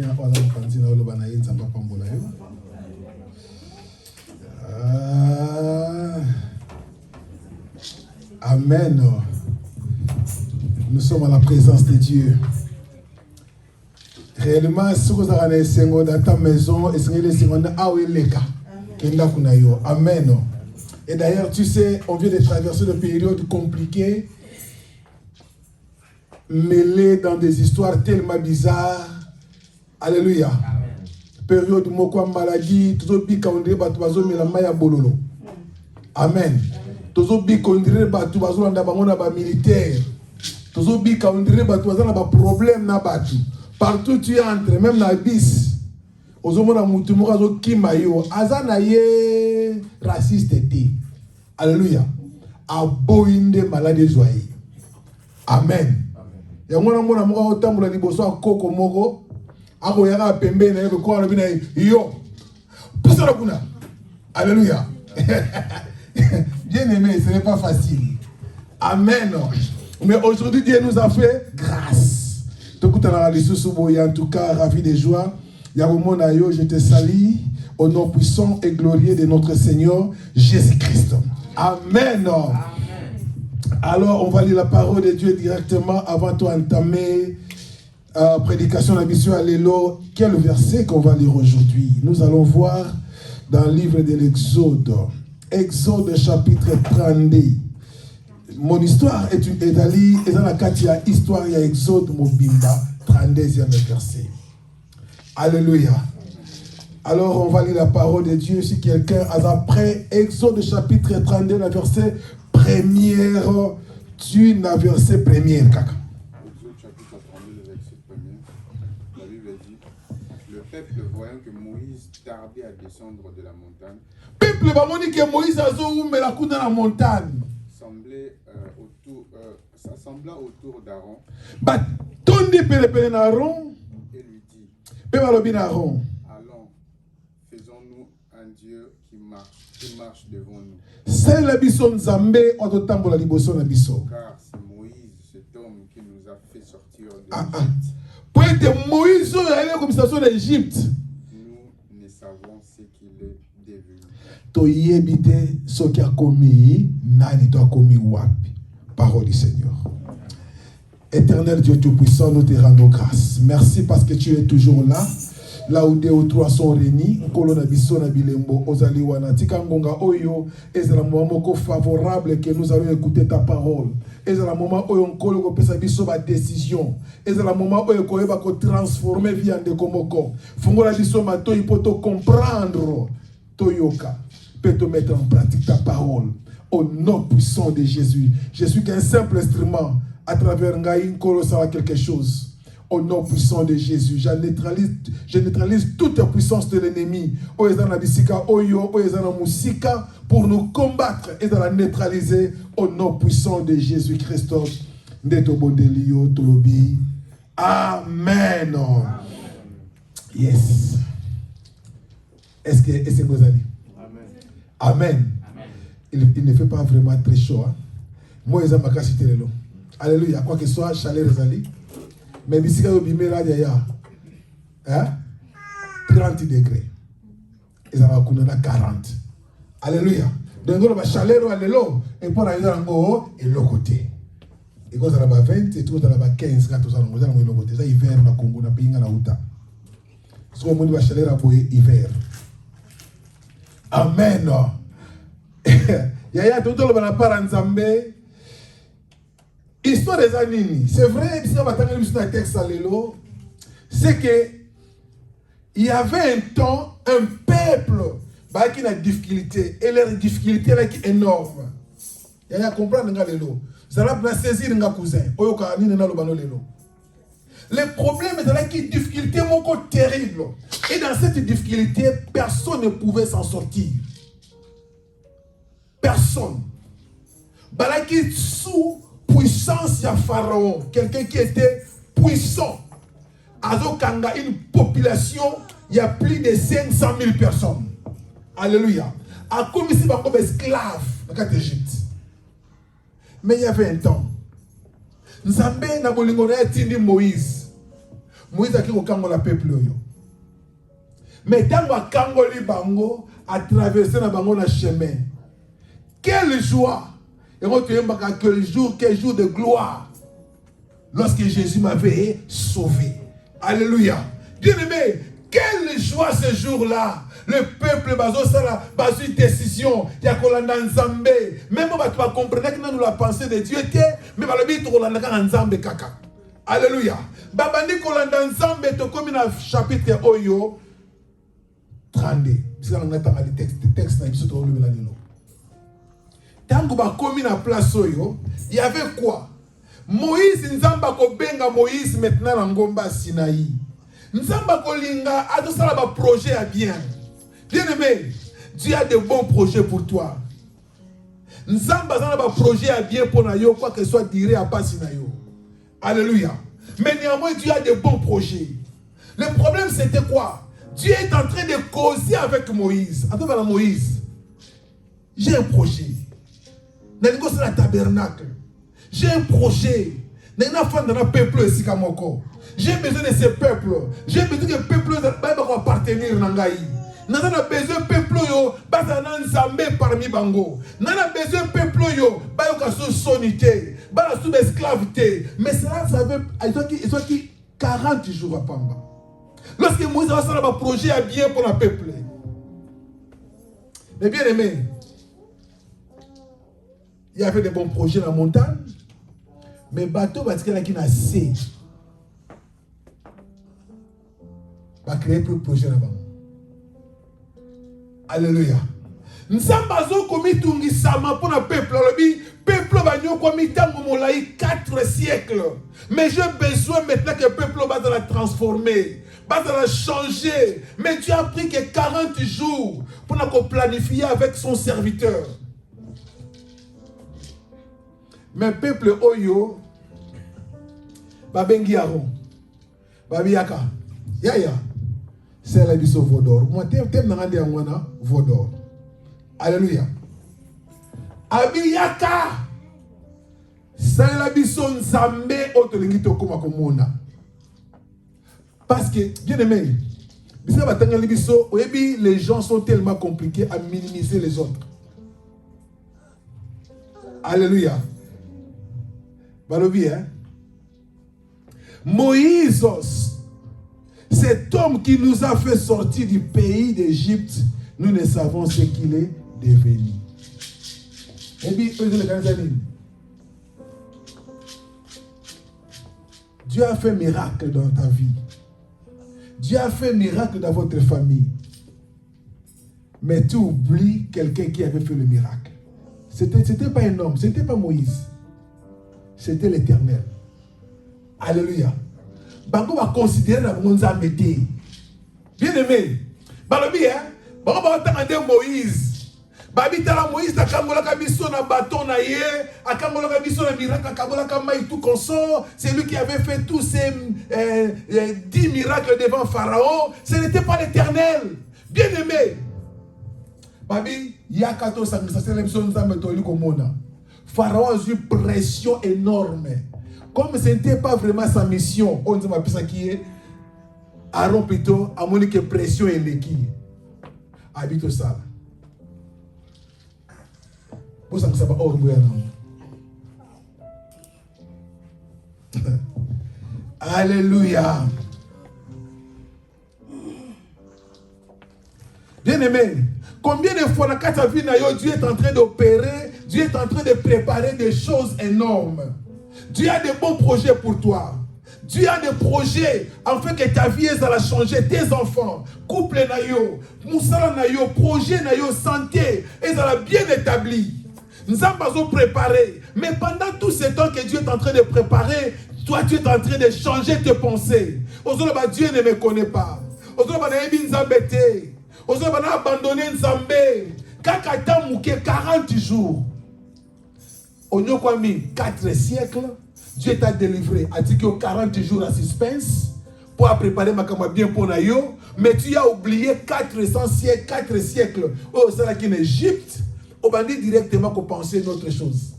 quelqu'un on a entendu dans le banaïn ça va pas mbolayo. Amen. Nous sommes à la présence de Dieu. Réellement, ce que vous avez dans ta maison, Amen. Et d'ailleurs, tu sais, on vient de traverser une période compliquée, mêlée dans des histoires tellement bizarres. Alléluia. Amen. Période de maladie, tout le monde on dirait que bololo. Amen. Tout le monde on dirait que militaire. Tout le monde on dirait que problème na batu. Partout tu entres, même dans bis. Aux hommes na mutu mokazo kimayo, azana ye raciste te. Alléluia. Aboinde malade joyeux. Amen. Yangona mona moka otambola liboso akoko moko. Ako yaka pembe na yebe kwa bina yo. Poussez-le kuna. Alléluia. Bien aimé, ce n'est pas facile. Amen. Mais aujourd'hui Dieu nous a fait grâce. En tout cas, ravi de joie. Yarumonayo, je te salue au nom puissant et glorieux de notre Seigneur Jésus-Christ. Amen. Amen. Alors, on va lire la parole de Dieu directement avant d'entamer prédication de la mission à l'élo. Quel verset qu'on va lire aujourd'hui? Nous allons voir dans le livre de l'Exode. Exode chapitre 32. Mon histoire est allée dans la quatrième histoire, il y a Exode Mobimba, 32e verset. Alléluia. Alors, on va lire la parole de Dieu. Si quelqu'un a après Exode chapitre 32, le verset première, tu n'as verset première, kaka. Exode chapitre 32, le verset premier, la Bible dit, le peuple voyant que Moïse tardait à descendre de la montagne, peuple va dire que Moïse a zoomé la coupe dans la montagne. S'assembla autour d'Aaron et lui dit, allons, faisons-nous un Dieu qui marche devant nous. Car c'est Moïse, cet homme qui nous a fait sortir d'Égypte. Nous ne savons ce qu'il est devenu. Parole du Seigneur. Éternel Dieu Tout-Puissant, nous te rendons grâce. Merci parce que tu es toujours là. Là où deux ou trois sont réunis, et c'est le moment favorable que nous allons écouter ta parole. Et c'est le moment où on peut ma décision. Et c'est le moment où on peut transformer vie en décomoko. Fongola biso mato, il peut te comprendre. Toyoka peut te mettre en pratique ta parole. Au nom puissant de Jésus. Je suis qu'un simple instrument. À travers Ngaïn Kolosala quelque chose. Au nom puissant de Jésus. Je neutralise toute la puissance de l'ennemi. Pour nous combattre et de la neutraliser. Au nom puissant de Jésus-Christ. Amen. Yes. Est-ce que vous allez? Amen. Il ne fait pas vraiment très chaud. Hein? Moi, je vais citer le long. Alléluia. Quoi que ce soit, chaleur est. Mais ici, il y a 30 degrés. Et ça va couler à 40. Alléluia. Donc, il y a chaleur à l'eau. Et pour aller dans le et l'autre côté. Et quand ça va 20, et tout ça va 15, quand ça va l'autre côté. Ça, hiver, on a Congo, on a pays, on a Outa. Ce qu'on dit, la chaleur à hiver. Amen. Yaya tout le monde parle en Zambé. Histoire des années. C'est vrai, c'est que il y avait un temps, un peuple qui a des difficultés. Et leur difficulté est énorme. Yaya comprendre nga lelo. Ça va saisir nga cousin. Oyoka ni na lobano lelo. Le problème est dans une difficulté terrible. Et dans cette difficulté, personne ne pouvait s'en sortir. Personne. Balaki sous puissance ya Pharaon, quelqu'un qui était puissant. Azokanga une population, il y a plus de 500 000 personnes. Alléluia. A comme ici comme esclave dans l'Égypte. Mais il y avait un temps. Nzambe na bolingo na tindi Moïse. Moïse a dit kango la peuple yo. Mais tango a kangoli bango a traversé na bango na chemin. Quelle joie! Et on te dit quel jour de gloire lorsque Jésus m'avait sauvé. Alléluia. Bien-aimé, quelle joie ce jour-là. Le peuple a une décision. Il y a Kolanda Nzambe. Même si tu vas comprendre que nous la pensée de Dieu était, mais tu vas Kolanda Nzambe kaka. Alléluia. Babandi Kolanda Nzambe to comme dans chapitre Oyo 32. Parce qu'on attend les textes dans le texte. Tango ba komi na place Oyo, il y avait quoi? Moïse Nzamba ko benga Moïse maintenant na ngomba Sinaï. Nzamba ko linga adosala ba projet à bien. Bien-aimé, Dieu a de bons projets pour toi. Nzamba a un projet à bien pour nous, quoi que ce soit tiré à pas Sinaïo. Alléluia. Mais néanmoins, Dieu a de bons projets. Le problème, c'était quoi? Dieu est en train de causer avec Moïse. Attends, Moïse, j'ai un projet. J'ai un tabernacle. J'ai un projet. J'ai besoin de ce peuple. J'ai besoin que le peuple appartenir à Nangaï. Nous avons besoin de peuple yo bazana nzambe parmi bango. Nous avons besoin de peuple yo bayoka sous sonité, bala sous esclavité. Mais cela ça veut ils sont qui 40 jours à Pamba. Lorsque Moïse a fait un projet à bien pour le peuple. Mais bien aimé, il y avait des bons projets dans la montagne, mais bateau parce qu'il y a qui n'a assez. Va créer plus de projets là-bas. Alléluia. Nsambazo komi tungi sama pour le peuple. Le peuple va nous komi tango molai 4 siècles. Mais j'ai besoin maintenant que le peuple va la transformer, va la changer. Mais Dieu a pris que 40 jours pour nous planifier avec son serviteur. Mais peuple oyo, babengi Aaron, babiyaka, yaya. C'est la biso Vodor. Moi, t'aimes n'angandi angwana Vodor. Alléluia. Abiyaka. C'est la biso Nzambe otolingito koma komona. Parce que, bien aimé, les gens sont tellement compliqués à minimiser les autres. Alléluia. Balobi, hein? Moïse, cet homme qui nous a fait sortir du pays d'Égypte, nous ne savons ce qu'il est devenu. Et puis, Dieu a fait un miracle dans ta vie. Dieu a fait un miracle dans votre famille. Mais tu oublies quelqu'un qui avait fait le miracle. C'était pas un homme, c'était pas Moïse. C'était l'Éternel. Alléluia. Bango va considérer la Nzambe. Bien aimé. Balobi hein. Bango va attendre Moïse. Babita Moïse a kangola kabiso na bâton na ye, a kangola kabiso na miracle, kangola kamai tout consort. C'est lui qui avait fait tous ces 10 miracles devant Pharaon. Ce n'était pas l'Éternel. Bien aimé. Babi yakato samisa selebso Nzambe toli komona. Pharaon a eu une pression énorme. Comme ce n'était pas vraiment sa mission, on dit qui est Aaron plutôt, à mon que pression et l'équipe. Habite ça. Pour ça que ça va hors Alléluia. Bien aimé, combien de fois dans ta vie, Dieu est en train d'opérer, Dieu est en train de préparer des choses énormes. Dieu a de bons projets pour toi. Dieu a des projets afin que ta vie va changer. Tes enfants, couple nayo, moussala nayo, projet nayo, santé, et ça bien établi. Nous avons préparé. Mais pendant tout ce temps que Dieu est en train de préparer, toi tu es en train de changer tes pensées. Dieu ne me connaît pas. Aujourd'hui, on a abandonné Nzambe. Kakata mouké 40 jours. On y a mis 4 siècles. Dieu t'a délivré. A dit que 40 jours à suspense pour préparer ma caméra bien pour nayo. Mais tu as oublié 400 siècles, 4 siècles. Oh, c'est là qu'en Égypte, on va dire directement qu'on pensait une autre chose.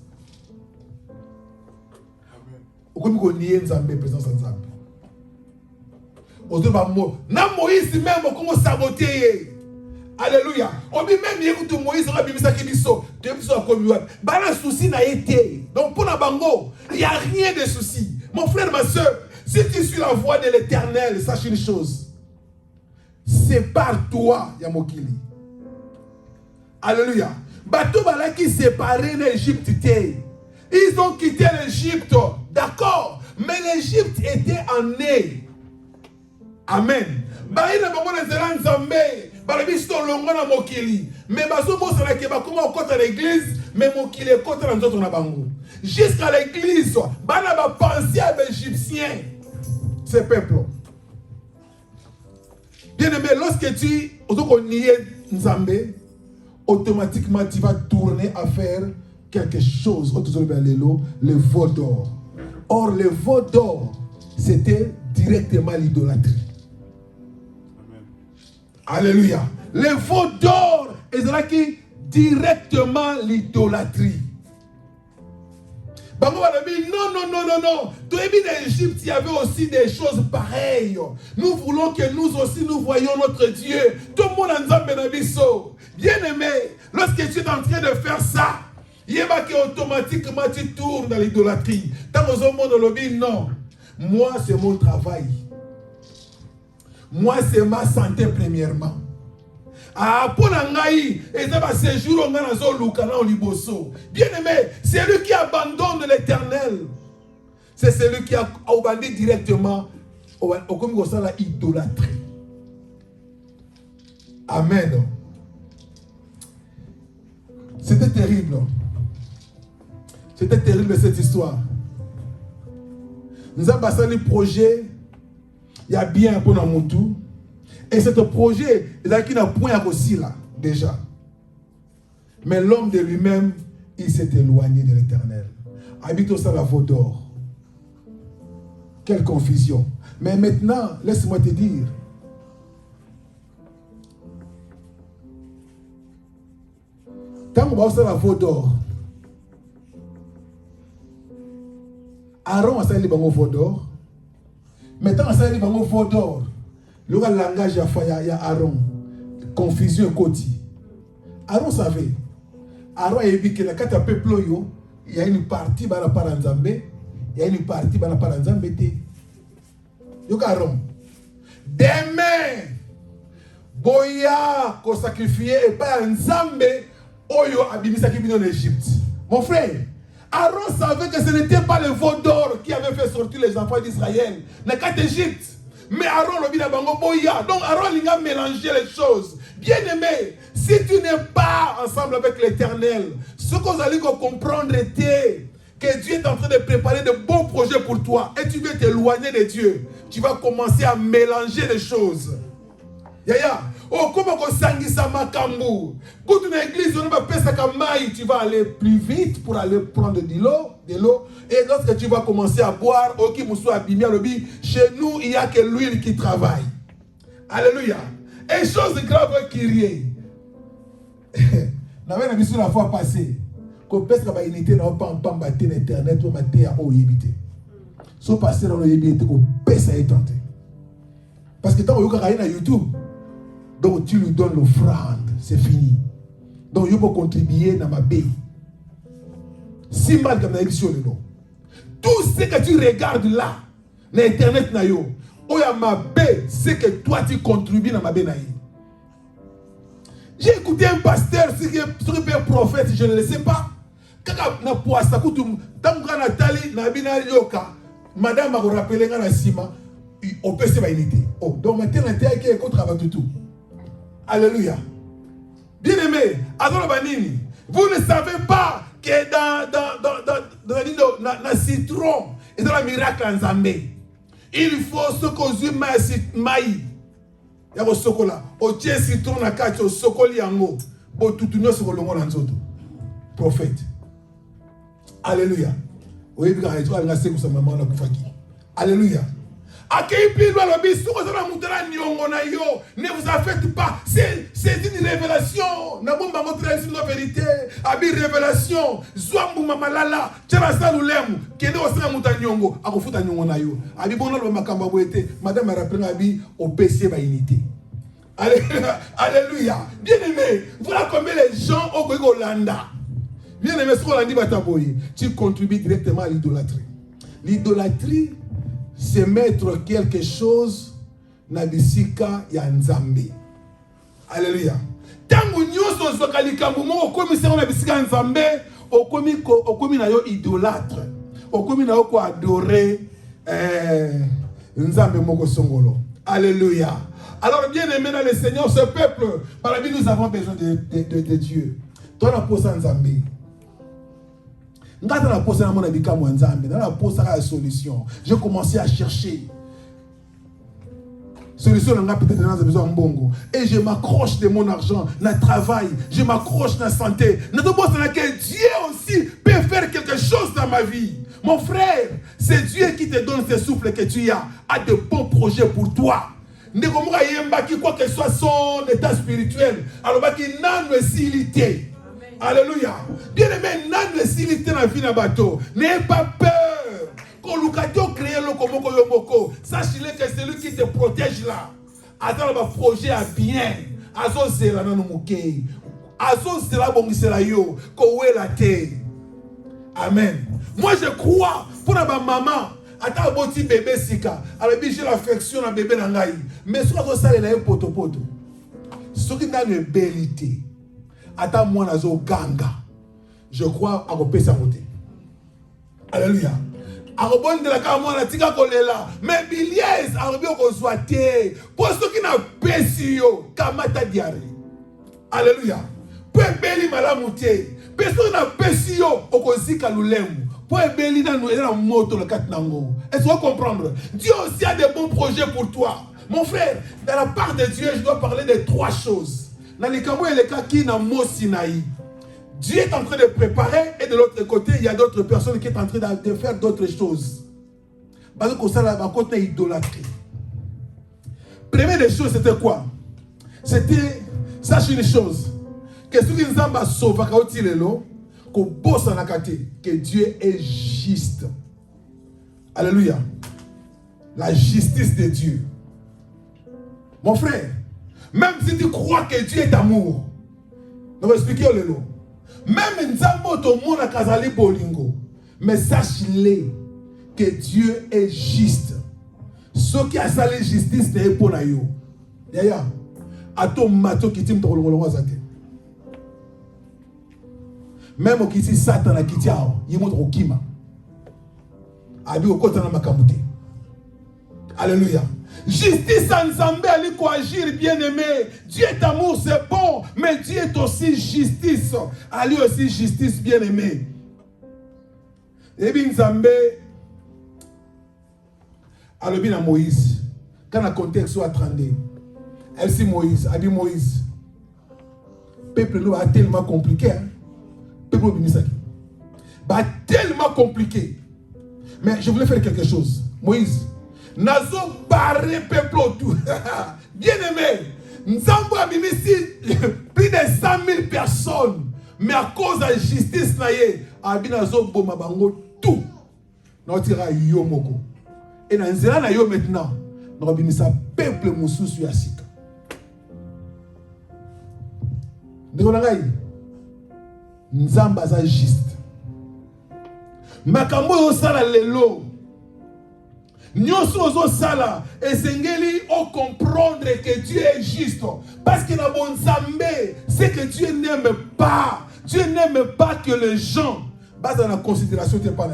On va nier Nzambe, présence Nzambe. Na Moïse même comment saboter. Alléluia. On dit même écoute Moïse on a bimisa kibiso. Debiso a commis. Bana souci n'a été. Donc pour la bango, il n'y a rien de souci. Mon frère, ma soeur, si tu suis la voie de l'Éternel, sache une chose. C'est par toi, Yamokili. Alléluia. Bateau balaki séparé l'Égypte. Ils ont quitté l'Égypte. D'accord. Mais l'Égypte était en nez. Amen. Baïna bango na zelan zambé. Balabisto longo na mokili. Mais baso bosa na keba comment on compte l'église, mais mokili compte na nzoto na bango. Jusqu'à l'église, bana ba penser à l'Égyptien. Ce peuple. Bien aimé, lorsque tu nies Nzambé, automatiquement tu vas tourner à faire quelque chose. Le veau d'or. Or, le veau d'or, c'était directement l'idolâtrie. Alléluia. Le veau d'or est directement l'idolâtrie. Non. Dans l'Égypte, il y avait aussi des choses pareilles. Nous voulons que nous aussi nous voyions notre Dieu. Tout le monde en Zambenabiso. Bien aimé, lorsque tu es en train de faire ça, il y a automatiquement tu tournes dans l'idolâtrie. Dans le monde lobby, non. Moi, c'est mon travail. Moi, c'est ma santé premièrement. Bien aimé, c'est lui qui abandonne l'Éternel. C'est celui qui a abandonné directement au idolâtrie. Amen. C'était terrible. C'était terrible cette histoire. Nous avons passé le projet. Il y a bien pour nous tout. Et ce projet, il a qui n'a point aussi là, déjà. Mais l'homme de lui-même, il s'est éloigné de l'Éternel. Habite au sein de la veau d'or. Quelle confusion. Mais maintenant, laisse-moi te dire. Quand on va au sein de la veau d'or, Aaron a sali bango veau d'or. Maintenant, a sali bango veau d'or. Le langage il y a Aaron. Confusion et côté. Aaron savait. Aaron a dit que quand il peuple, il y a une partie qui est par Nzambé, il y a une partie qui est par Nzambé. Il y a Aaron. Demain, Boya, qu'on sacrifiait et pas Nzambé, Oyo abimisa qui vient en Égypte. Mon frère, Aaron savait que ce n'était pas le veau d'or qui avait fait sortir les enfants d'Israël. Mais quand Égypte. Mais Aaron le dit bango boya. Donc Aaron il a mélangé les choses. Bien aimé, si tu n'es pas ensemble avec l'Éternel, ce que vous allez comprendre était que Dieu est en train de préparer de bons projets pour toi et tu veux t'éloigner de Dieu. Tu vas commencer à mélanger les choses. Yaya, oh comment qu'on sangisa makambu. Quand tu es dans l'église, on va passer kamai, tu vas aller plus vite pour aller prendre de l'eau. Et lorsque tu vas commencer à boire, chez nous, il n'y a que l'huile qui travaille. Alléluia. Et chose grave qui rit. Nous avons vu la fois passée. Qu'on pèse la unité dans le matin internet, on va dire à Oyébité. Si on passe dans l'Oyébité, qu'on pèse à étenter. Parce que tant qu'on a sur YouTube, donc tu lui donnes l'offrande, c'est fini. Donc il faut contribuer dans ma baie. Si mal comme la élection de l'eau. Tout ce que tu regardes là, dans Internet, c'est que toi tu contribues dans ma baie. J'ai écouté un pasteur, c'est un prophète, je ne le sais pas. Quand na poasa kutum, tamga Nathalie na bina yoka, madame m'a rappelé na sima, on peut se unité. Oh, donc maintenant la terre qui est contre tout. Alléluia. Bien aimé, adoro banini. Vous ne savez pas que dans citron et dans la miracle en Zambé, il faut ce qu'on dit maï. Il y a un chocolat. Au tien citron na kati au sokoli yango. Bo tutunyo se kolongo na nzoto. Prophète. Alléluia. Oui, bien, tu as la séquence maman na kufaki. Alléluia. Ne vous affecte pas. C'est une révélation. Vérité. Abi révélation. Zwambu mamalala. Tchala lulemu. Kene osana mutanyongo. Akofuta nyongo na yo. Abi bono lo makamba boete. Madame a rappelé abi au PC ba unité. Alléluia. Bien aimé. Voilà combien les gens ont au Hollanda. Bien aimé, ce qu'on a dit, tu contribues directement à l'idolâtrie. L'idolâtrie, c'est mettre quelque chose na bisika ya nzambe. Alléluia. Tango nyoso zokali kambumo okomi se na bisika nzambe, okomi na yo idolâtre. Okomi na yo ko adorer nzambe moko songolo. Alléluia. Alors bien aimé dans le Seigneur, ce peuple, par la vie nous avons besoin de Dieu. Toi la pose nzambe. J'ai commencé à chercher solution et je m'accroche de mon argent, na travail, je m'accroche na santé. Que Dieu aussi peut faire quelque chose dans ma vie. Mon frère, c'est Dieu qui te donne ce souffle que tu as de bons projets pour toi. Quoi que soit son état spirituel, alors qu'il n'a pas de Alléluia. Bien aimé, n'ayez pas peur. Sache-le que c'est lui qui te protège là. Attends, le projet à bien. Amen. Moi je crois pour ma maman. Attends, un petit bébé sika. Alors j'ai l'affection à bébé nangai. Mais ce que ça il a un poto. Ce qui n'a une bellité. Attends moi nazo ganga. Je crois à repérer sa montée. Alléluia. Arobon de la camon la tika kolela. Mais biliès arobio ko soité. Pour ceux qui n'a pesio kamata diaré. Alléluia. Peu beli malamuté. Personne n'a pesio okozika lulemu. Pour beli na nous moto le katnango. Est-ce que vous comprendre? Dieu aussi a des bons projets pour toi. Mon frère, dans la part de Dieu, je dois parler de trois choses. Dans les camons et les cas qui n'ont pas Sinaï. Dieu est en train de préparer et de l'autre côté, il y a d'autres personnes qui sont en train de faire d'autres choses. Parce que ça, là, côté idolâtrie. Première des choses, c'était quoi? C'était, sache une chose, que ce qui nous a sauvé, que Dieu est juste. Alléluia. La justice de Dieu. Mon frère, même si tu crois que Dieu est amour, on va expliquer le lot. Même mais sache-le que Dieu est juste. Ce qui a salé justice n'est pas pour nous. Yaya, ato mato kitim to lo zate. Même qui si Satan a quitté, il montre au kima. Abi au côté na makamute. Alléluia. Justice en Zambé, il faut agir, bien-aimé. Dieu est amour, c'est bon, mais Dieu est aussi justice. Ali aussi justice, bien-aimé. Et bien Zambé, alors bien Moïse, quand le contexte soit trendé, elle dit Moïse, a dit Moïse, peuple nous a tellement compliqué, hein? Peuple nous tellement compliqué. Mais je voulais faire quelque chose. Moïse, nazo barré peuple autour. Bien aimé, nous avons plus de 100 000 personnes. Mais à cause de la justice, nous avons tout. Nous avons yo moko. Et dans le yo maintenant, nous avons un peuple moussou sur la sika. Nous avons juste. Makambo yo sala lelo. Nyoso sala esengeli o comprendre que Dieu est juste parce que la bonne Zambé c'est que Dieu n'aime pas que les gens basent dans la considération de pas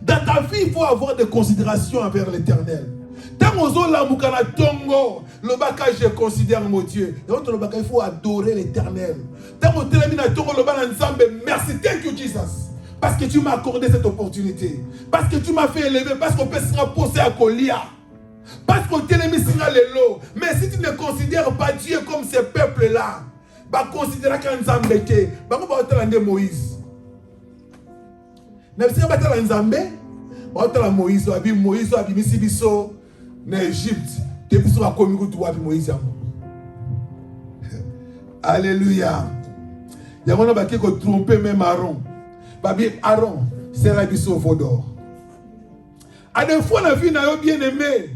dans ta vie il faut avoir des considérations envers l'Éternel. Tant ozo la mukana tongo le baka je considère mon Dieu et autre le baka il faut adorer l'Éternel. Tant o telemina tongo le bana nzambe merci thank you Jesus. Parce que tu m'as accordé cette opportunité. Parce que tu m'as fait élever. Parce qu'on peut se poser à Kolia. Parce qu'on t'a mis sur le lot. Mais si tu ne considères pas Dieu comme ce peuple-là, bah considère qu'un Zambété. Bah on va te Moïse. Ne sais pas te Zambé. On va te Moïse. Moïse a mis Sibiso. en Égypte. Depuis ce qu'on a tu vois Moïse. Alléluia. Il y a un qui a trompé même Aaron. Aaron, c'est la biseau vaudor. À des fois, la vie n'a bien aimé.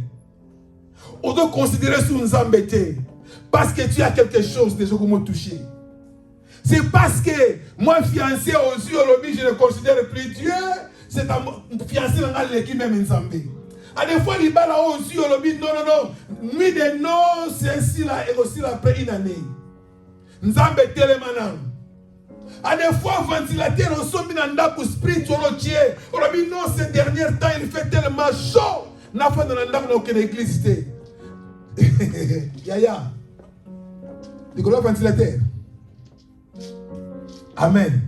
On doit considérer sous nous embêter. Parce que tu as quelque chose déjà qui m'a touché. C'est parce que moi, fiancé aux yeux, je ne considère plus Dieu. C'est un fiancé dans l'équipe même Nzambé. À des fois, il va là aux yeux, non. Nuit de non, c'est ainsi là et aussi après une année. Nzambé télémanam. À des fois, ventilateur, on s'est mis dans le spirituel. On a dit non, ces derniers temps, il fait tellement chaud. N'a pas dans l'église. Yaya. Il y a un ventilateur. Amen.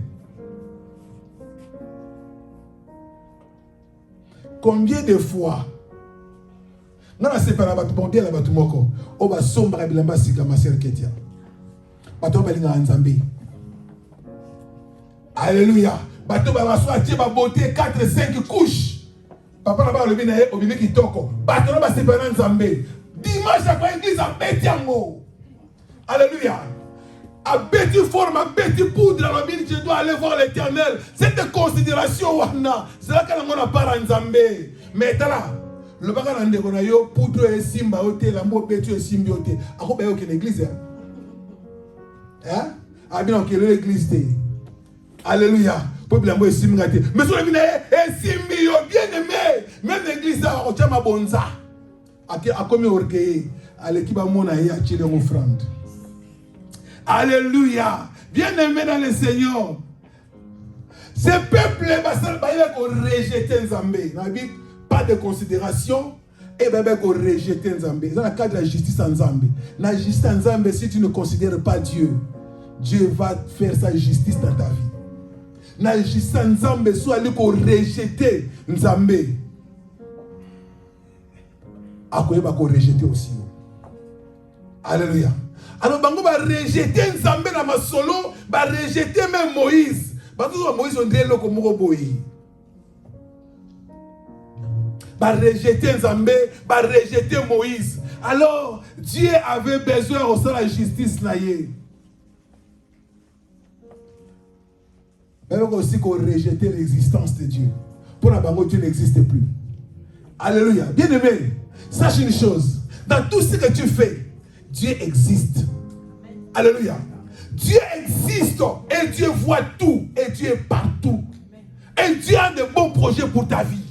Combien de fois non c'est pas la batu bondier la batu moko o ba sombra bilamba sika maser ketia bato balinga nzambe. Alléluia. Bato ba baswa tie ba beauté 4 5 couches. Papa na ba le bina e obimi kitoko. Bato na ba sepana nzambe. Dimanche à quoi église a betiango. Alléluia. À bêti forme, à bêti poudre, à l'obéi, je dois aller voir l'Éternel. Cette considération, c'est là qu'on a pas en Zambé. Mais là, le bagage en dégonayo, poudre et simba, l'amour bêtu et symbiote. À quoi est-ce que l'église est? Hein? Ah bien, ok, l'église est. Alléluia. Pour l'amour et symbiote. Mais sur le bien aimé, même l'église a on tient ma bonza. À comme orgueil, à l'équipe à mon aïe, à tirer une offrande. Alléluia. Bien-aimé dans le Seigneur. Ce peuple va rejeter Nzambé. Pas de considération. Et bien, qu'on rejette Nzambé. Dans le cadre de la justice en Nzambé. La justice en Nzambé, si tu ne considères pas Dieu, Dieu va faire sa justice dans ta vie. La justice en Nzambé, soit lui qu'on rejette Nzambé. À quoi il va rejeter aussi. Alléluia. Alors, bango va rejeter Nzambé dans ma solo, va rejeter même Moïse. Parce que Moïse on dirait comme Moïse. Va rejeter Nzambé, va rejeter Moïse. Alors, Dieu avait besoin aussi de la justice naïe. Mais aussi qu'on rejette l'existence de Dieu. Pour la bango, Dieu n'existe plus. Alléluia. Bien aimé, sache une chose. Dans tout ce que tu fais, Dieu existe. Alléluia. Dieu existe et Dieu voit tout et Dieu est partout. Et Dieu a de bons projets pour ta vie.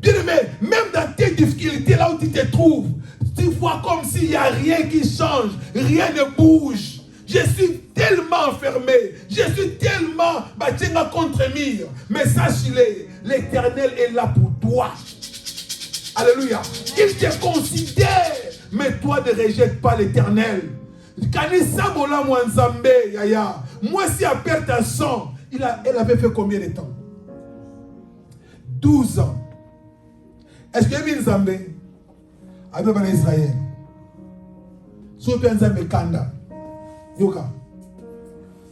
Bien aimé, même dans tes difficultés, là où tu te trouves, tu vois comme s'il n'y a rien qui change, rien ne bouge. Je suis tellement enfermé, je suis tellement battu contre mur. Mais sache-le, l'Éternel est là pour toi. Alléluia. Il te considère, mais toi ne rejette pas l'Éternel. Moi, si à perte à 100, elle avait fait combien de temps? 12 ans. Est-ce qu'il y a eu Nzambé avec Israël? Si tu as Nzambé Kanda, Yoka.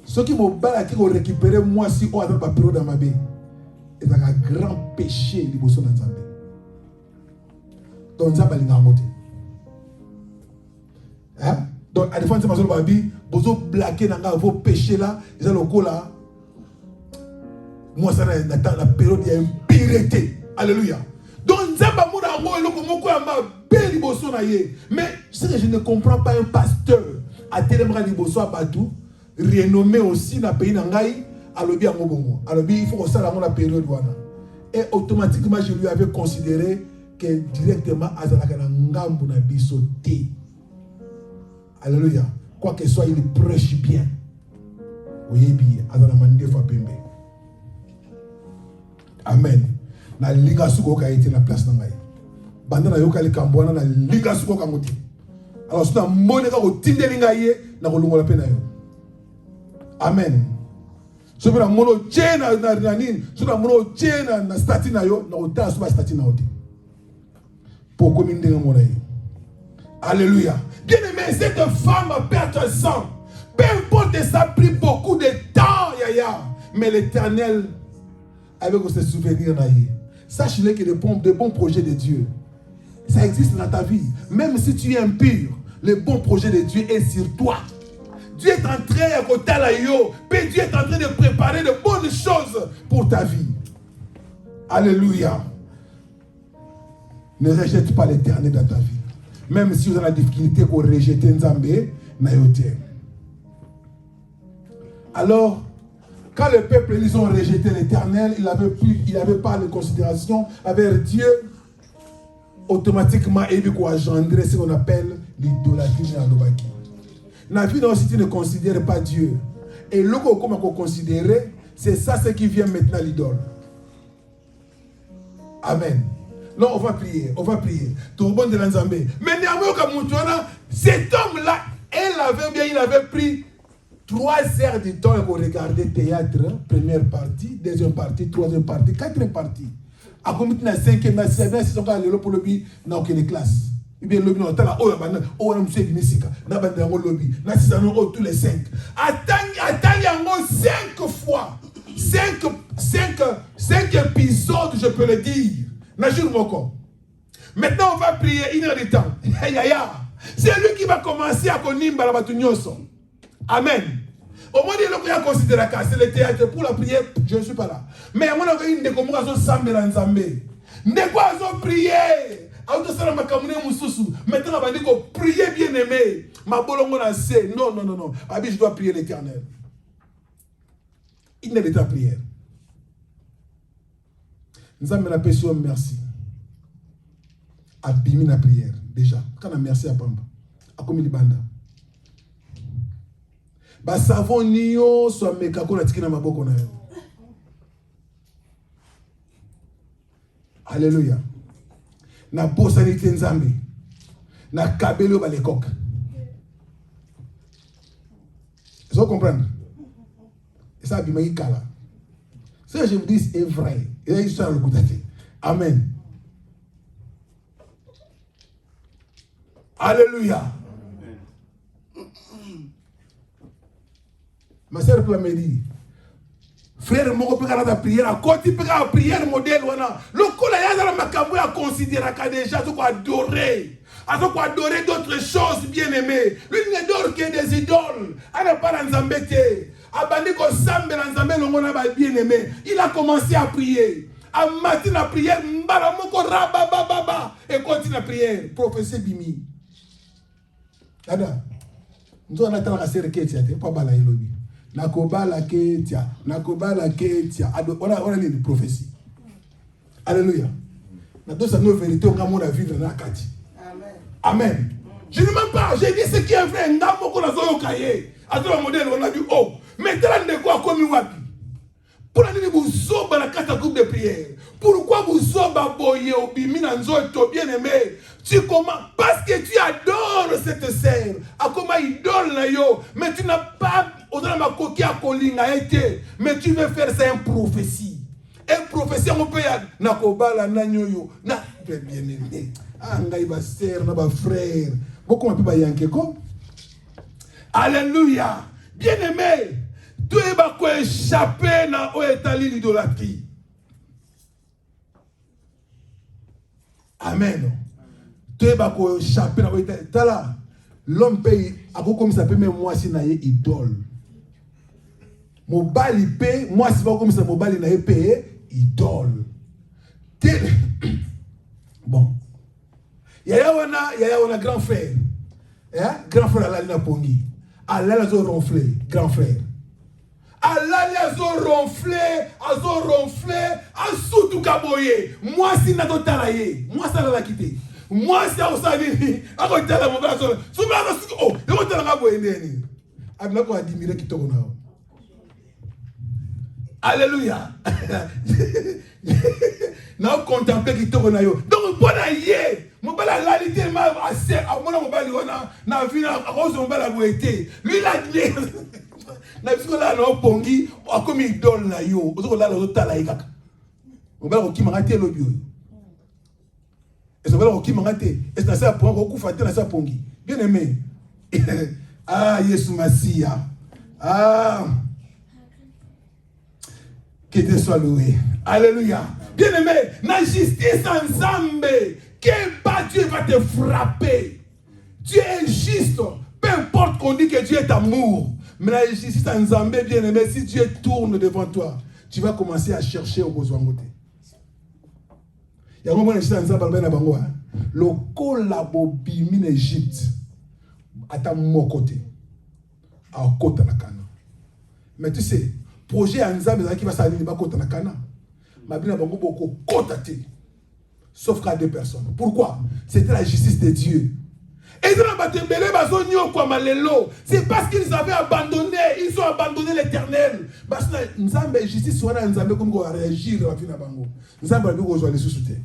Ceux qui m'ont récupéré moi si on a un période dans ma vie, c'est un grand péché de Nzambé. Donc Nzambé est en côté. Hein? Donc, à la fin de ma vie, vous avez blaqué dans vos péchés là, ils ont le coup là. Moi, ça n'a pas la période de impureté. Alléluia. Donc, mais je ne comprends pas un pasteur à Télémra Liboso à Badou, renommé aussi dans le pays d'Angaï, à l'obi à Mobongo. À l'obi, il faut que ça la période. Et automatiquement, je lui avais considéré que directement, Azalakana Ngambu na bisoté. Alléluia. Quoi que soit, il prêche bien. Oui, bien. Amen. Na liga suko ka été na place na ngai. Banda na yoka li kambwana na liga suko ka ngoti. Alors c'est un moneka ko tindeli ngai na ko lungola pe na yo. Amen. So bina mono chena na nini? So na mono chena na stati na yo na ota so ba stati na oti. Poko mindinga mona yi. Alléluia. Bien-aimé, cette femme a perdu sang. Peu importe, ça a pris beaucoup de temps, Yaya. Mais l'Éternel, avec ses souvenirs, sache-le que de bons projets de Dieu, Ça existe dans ta vie. Même si tu es impur, le bon projet de Dieu est sur toi. Dieu est en train de Dieu est en train de préparer de bonnes choses pour ta vie. Alléluia. Ne rejette pas l'Éternel dans ta vie. Même si vous avez la difficulté pour rejeter Nzambé, Nayote. Alors, quand le peuple, ils ont rejeté l'Éternel, il n'avait pas de considération avec Dieu, automatiquement, il a engendré ce qu'on appelle l'idolâtrie dans l'Obaki. La vie, si tu ne considères pas Dieu, et le comment qu'on considère, c'est ça ce qui vient maintenant l'idole. Amen. Non, on va prier. Tout le monde de l'Anzambé. Mais néanmoins, cet homme-là, il avait pris 3 heures de temps pour regarder théâtre, première partie, deuxième partie, troisième partie, quatrième partie. À combien de 5e, 6e, 6e, pour le lobby, dans aucune classe. Il bien lobby, on a oh, on a monsieur Gnisika, on a lobby, on a tous les 5. Attends, 5 fois, 5 épisodes, je peux le dire. Maintenant, on va prier 1 heure de temps. C'est lui qui va commencer à connaître la Batunyoso. Amen. Au moins, il a considéré que c'est le théâtre pour la prière, je ne suis pas là. Mais on a une de comment on s'en Nzambé. Ne quoi on prier. Maintenant, on va dire qu'on prie bien aimé. Ma bolongo na c'est non. Abi, je dois prier l'Éternel. Il n'est pas prière. Nous avons la personne merci. Abimi la prière déjà. Quand on a merci à Pamba. A comme il banda. Ba savon niyo so mekako na tikina maboko na yo. Alléluia. Na bosanité Nzambe. Na kabelo ba lekok. Vous comprenez? Et ça abima kala. Ce que je vous dis est vrai. Et là, il sera le coup d'attaque. Amen. Alléluia. Ma sœur peut me dire, frère, mon père a la prière, à côté de la prière modèle, le coup là, il a considéré qu'il déjà adorer d'autres choses bien aimées. Lui, il n'adore que des idoles. Il n'a pas d'Nzambété. Bien aimé. Il a commencé à prier. À matin la prière, et continue la prière. Prophétie Bimi. Nous avons attendu la série Ketia, pas bala ilobi. Nakobala Ketia. On a lu une prophétie. Alléluia. Nous avons une vérité, on a vivre dans la Kati. Amen. Je ne mens pas, j'ai dit ce qui est vrai. Nous avons cahier. Attends, le modèle, on a dit, oh, mais tu as de quoi comme wapi. Pour la vous soba la 4 groupes de prière. Pourquoi vous soba boye au biminanzo bien aimé? Tu commences parce que tu adores cette sœur. A comment idole na yo, mais tu n'as pas au-delà ma coquille à colinga été, mais tu veux faire ça une prophétie. Une prophétie on peut na kobala na nyoyo na bien aimé. Ah ngai ba sœur na ba frère. Beaucoup on peut ba yankeko. Alléluia. Bien aimé. Tu vas échapper dans l'idolâtrie. Amen. Tu vas échapper dans l'idolâtrie. L'homme paye, comme ça peut même moi si na idole. Mobali paye, moi si pas comme ça mobali na paye idole. Bon. Il y a un grand frère. Grand frère à la pongi. Allah les a ronflé, grand frère. Allah les a ronflé, à surtout kaboye. Moi, si n'a pas talaye, moi, ça l'a quitté. Moi, si on s'est à côté de mon bras, oh, il va te la kaboye. Abna ko admirer qui tourne. Alléluia. N'a contempler qui tourne. Donc, bon aïe. Mon bal a l'alité m'a assez à mon bal na vie na rose mon bal a goûté lui la dit na biso la no pongi comme idole na yo ozo la lo tala ikaka mon bal ko kimanga te lo bio et ça bal ko kimanga te et ça ça pour ko kufa te na ça pongi bien aimé ah Yesu Masia ah que Dieu soit loué alléluia bien aimé na justice ensemble Quel pas Dieu va te frapper. Dieu est juste. Peu importe qu'on dit que Dieu est amour. Mais la justice en Zambé, bien aimé, si Dieu tourne devant toi, tu vas commencer à chercher au besoin côté. Il y a un moment où je suis le collabobimi en Égypte, à ta mon côté, à côté de la Cana. Mais tu sais, projet en Zambé qui va s'aligner à côté de la Cana. Ma bien bango beaucoup côté, sauf qu'à 2 personnes. Pourquoi? C'était la justice de Dieu. Et c'est parce qu'ils avaient abandonné, ils ont abandonné l'éternel. Parce que nous avons justice, nous avons réagir. Nous avons besoin de soutenir.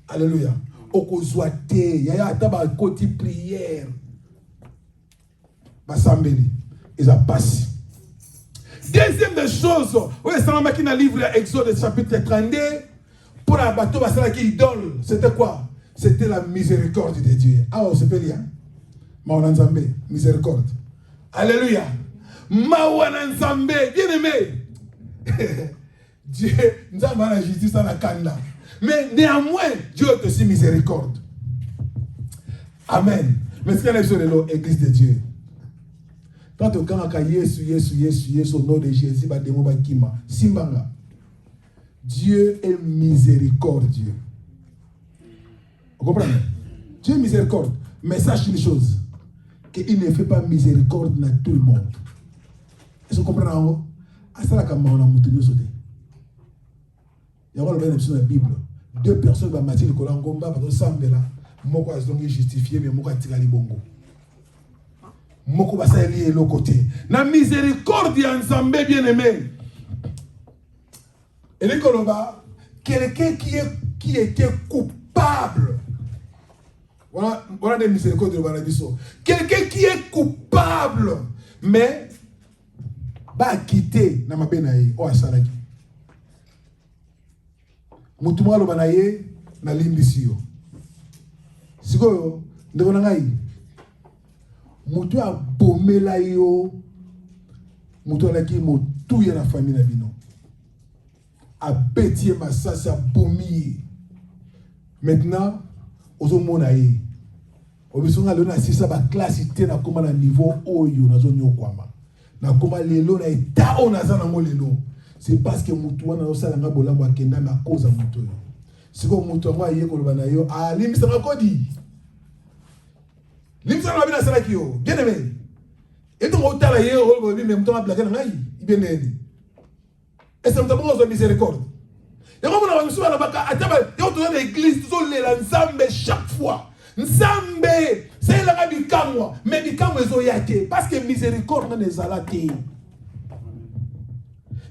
Alléluia. Il y a un côté prière. Ils ont passé. Deuxième des choses, oui, c'est un qui dans le livre Exode chapitre 32, pour un bateau, qui idole, c'était quoi? C'était la miséricorde de Dieu. Ah, c'est pas lien. Mawananzambe, miséricorde. Alléluia. Mawananzambe, bien aimé. Dieu, nous avons la justice dans la canne. Mais néanmoins, Dieu est aussi miséricorde. Amen. Mais ce qu'il y a sur l'église de Dieu. Quand on a Yesu, au nom de Jésus, Simbanga. Dieu est miséricordieux. Vous comprenez? Dieu est miséricorde. Mais sache une chose, qu'il ne fait pas miséricorde dans tout le monde. Est-ce que vous comprenez? À ça, il y a la Bible. 2 personnes vont matcher le collant Gomba, parce que ça me là. Moko a justifié, mais Moko a tiré les bongos. Moko va s'allier l'autre côté. La miséricorde ensemble, bien aimé. Et les Koloba, quelqu'un qui était coupable. Voilà des miséricordes de Banabiso. Quelqu'un qui est coupable, mais va quitter na mabenaye o asalaki. Mutumwa lo banaye na limbisio. Siko ndeko ngai. Mutu a bomela yo. Mutu alaki motu ya na famille na bino. A bétier masasa bomi. Maintenant, aux monaï. Obisonga le na sisa ba classe té na koma na niveau oyo na zone yokwama. Na koma lelo na eta o na zana mo lelo. C'est parce que mutu wana osala nga bolambo akenda na cause mutu. Siko mutu ngwa ye ko lobana yo a limisa ngakodi. Limisa na bina sala kiyo. Bien aimé. Et donc otala ye o bi même temps blaguer ngai ibeneli. Et ça me demande miséricorde. Et comme on a reçu à la baka, et on tourne l'église, tout le l'ensemble chaque fois. Nzambe, c'est la bikamwa, mais bikamwa zoyate, parce que miséricorde n'est pas là.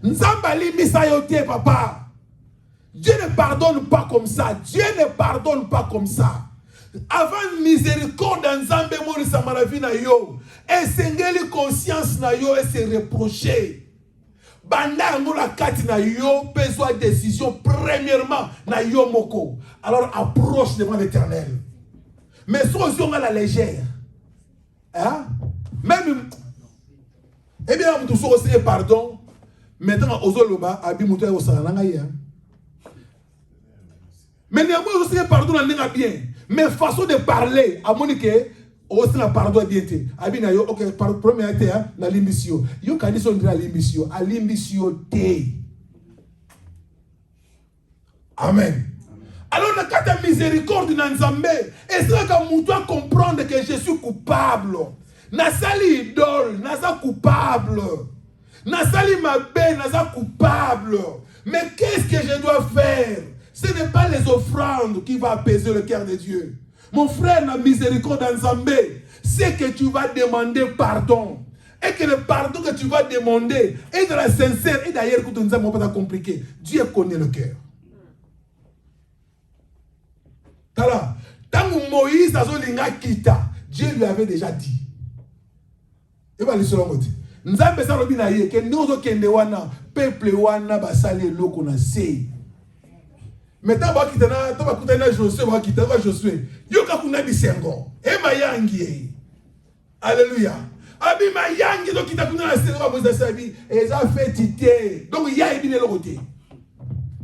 Nzamba li misayote papa. Dieu ne pardonne pas comme ça. Dieu ne pardonne pas comme ça. Avant miséricorde Nzambe mori samaravi na yo, et sengeli conscience na yo et se reprocher. Banda la kati na yo besoin de décision premièrement na yo moko. Alors approche devant l'Éternel. Mais soyons à la légère. Hein? Même eh bien vous tous aussi pardon. Maintenant ozoloba abi muto e osala nga ye. Mais néanmoins aussi pardon na nga bien. Mais façon de parler à Monique aussi na pardon bien te. Abi na yo OK premier été hein na limbisio. Yo kandiso ndira limbisio, a limbisio te. Amen. Alors la carte de miséricorde dans Nzambe, et c'est que nous doit comprendre que je suis coupable. Nasali idole, nasa coupable. Nasali mabé, nasa coupable. Mais qu'est-ce que je dois faire? Ce n'est pas les offrandes qui vont apaiser le cœur de Dieu. Mon frère, la miséricorde dans Nzambe, c'est que tu vas demander pardon. Et que le pardon que tu vas demander est de la sincère. Et d'ailleurs, que tu ne sais pas compliqué. Dieu connaît le cœur. Tant que Moïse a quitté, Dieu lui avait déjà dit. Et bien, les selon nous avons besoin de dire que nous avons peuple wana basali loko na sei. Maintenant, on va quitter Josué, on va quitter Josué. Yoka kuna bisengo. E mayangi. Alléluia. Abi mayangi donc kita kuna na sei on va poser ça bi et ça fait tité. Donc il y a ebine le côté.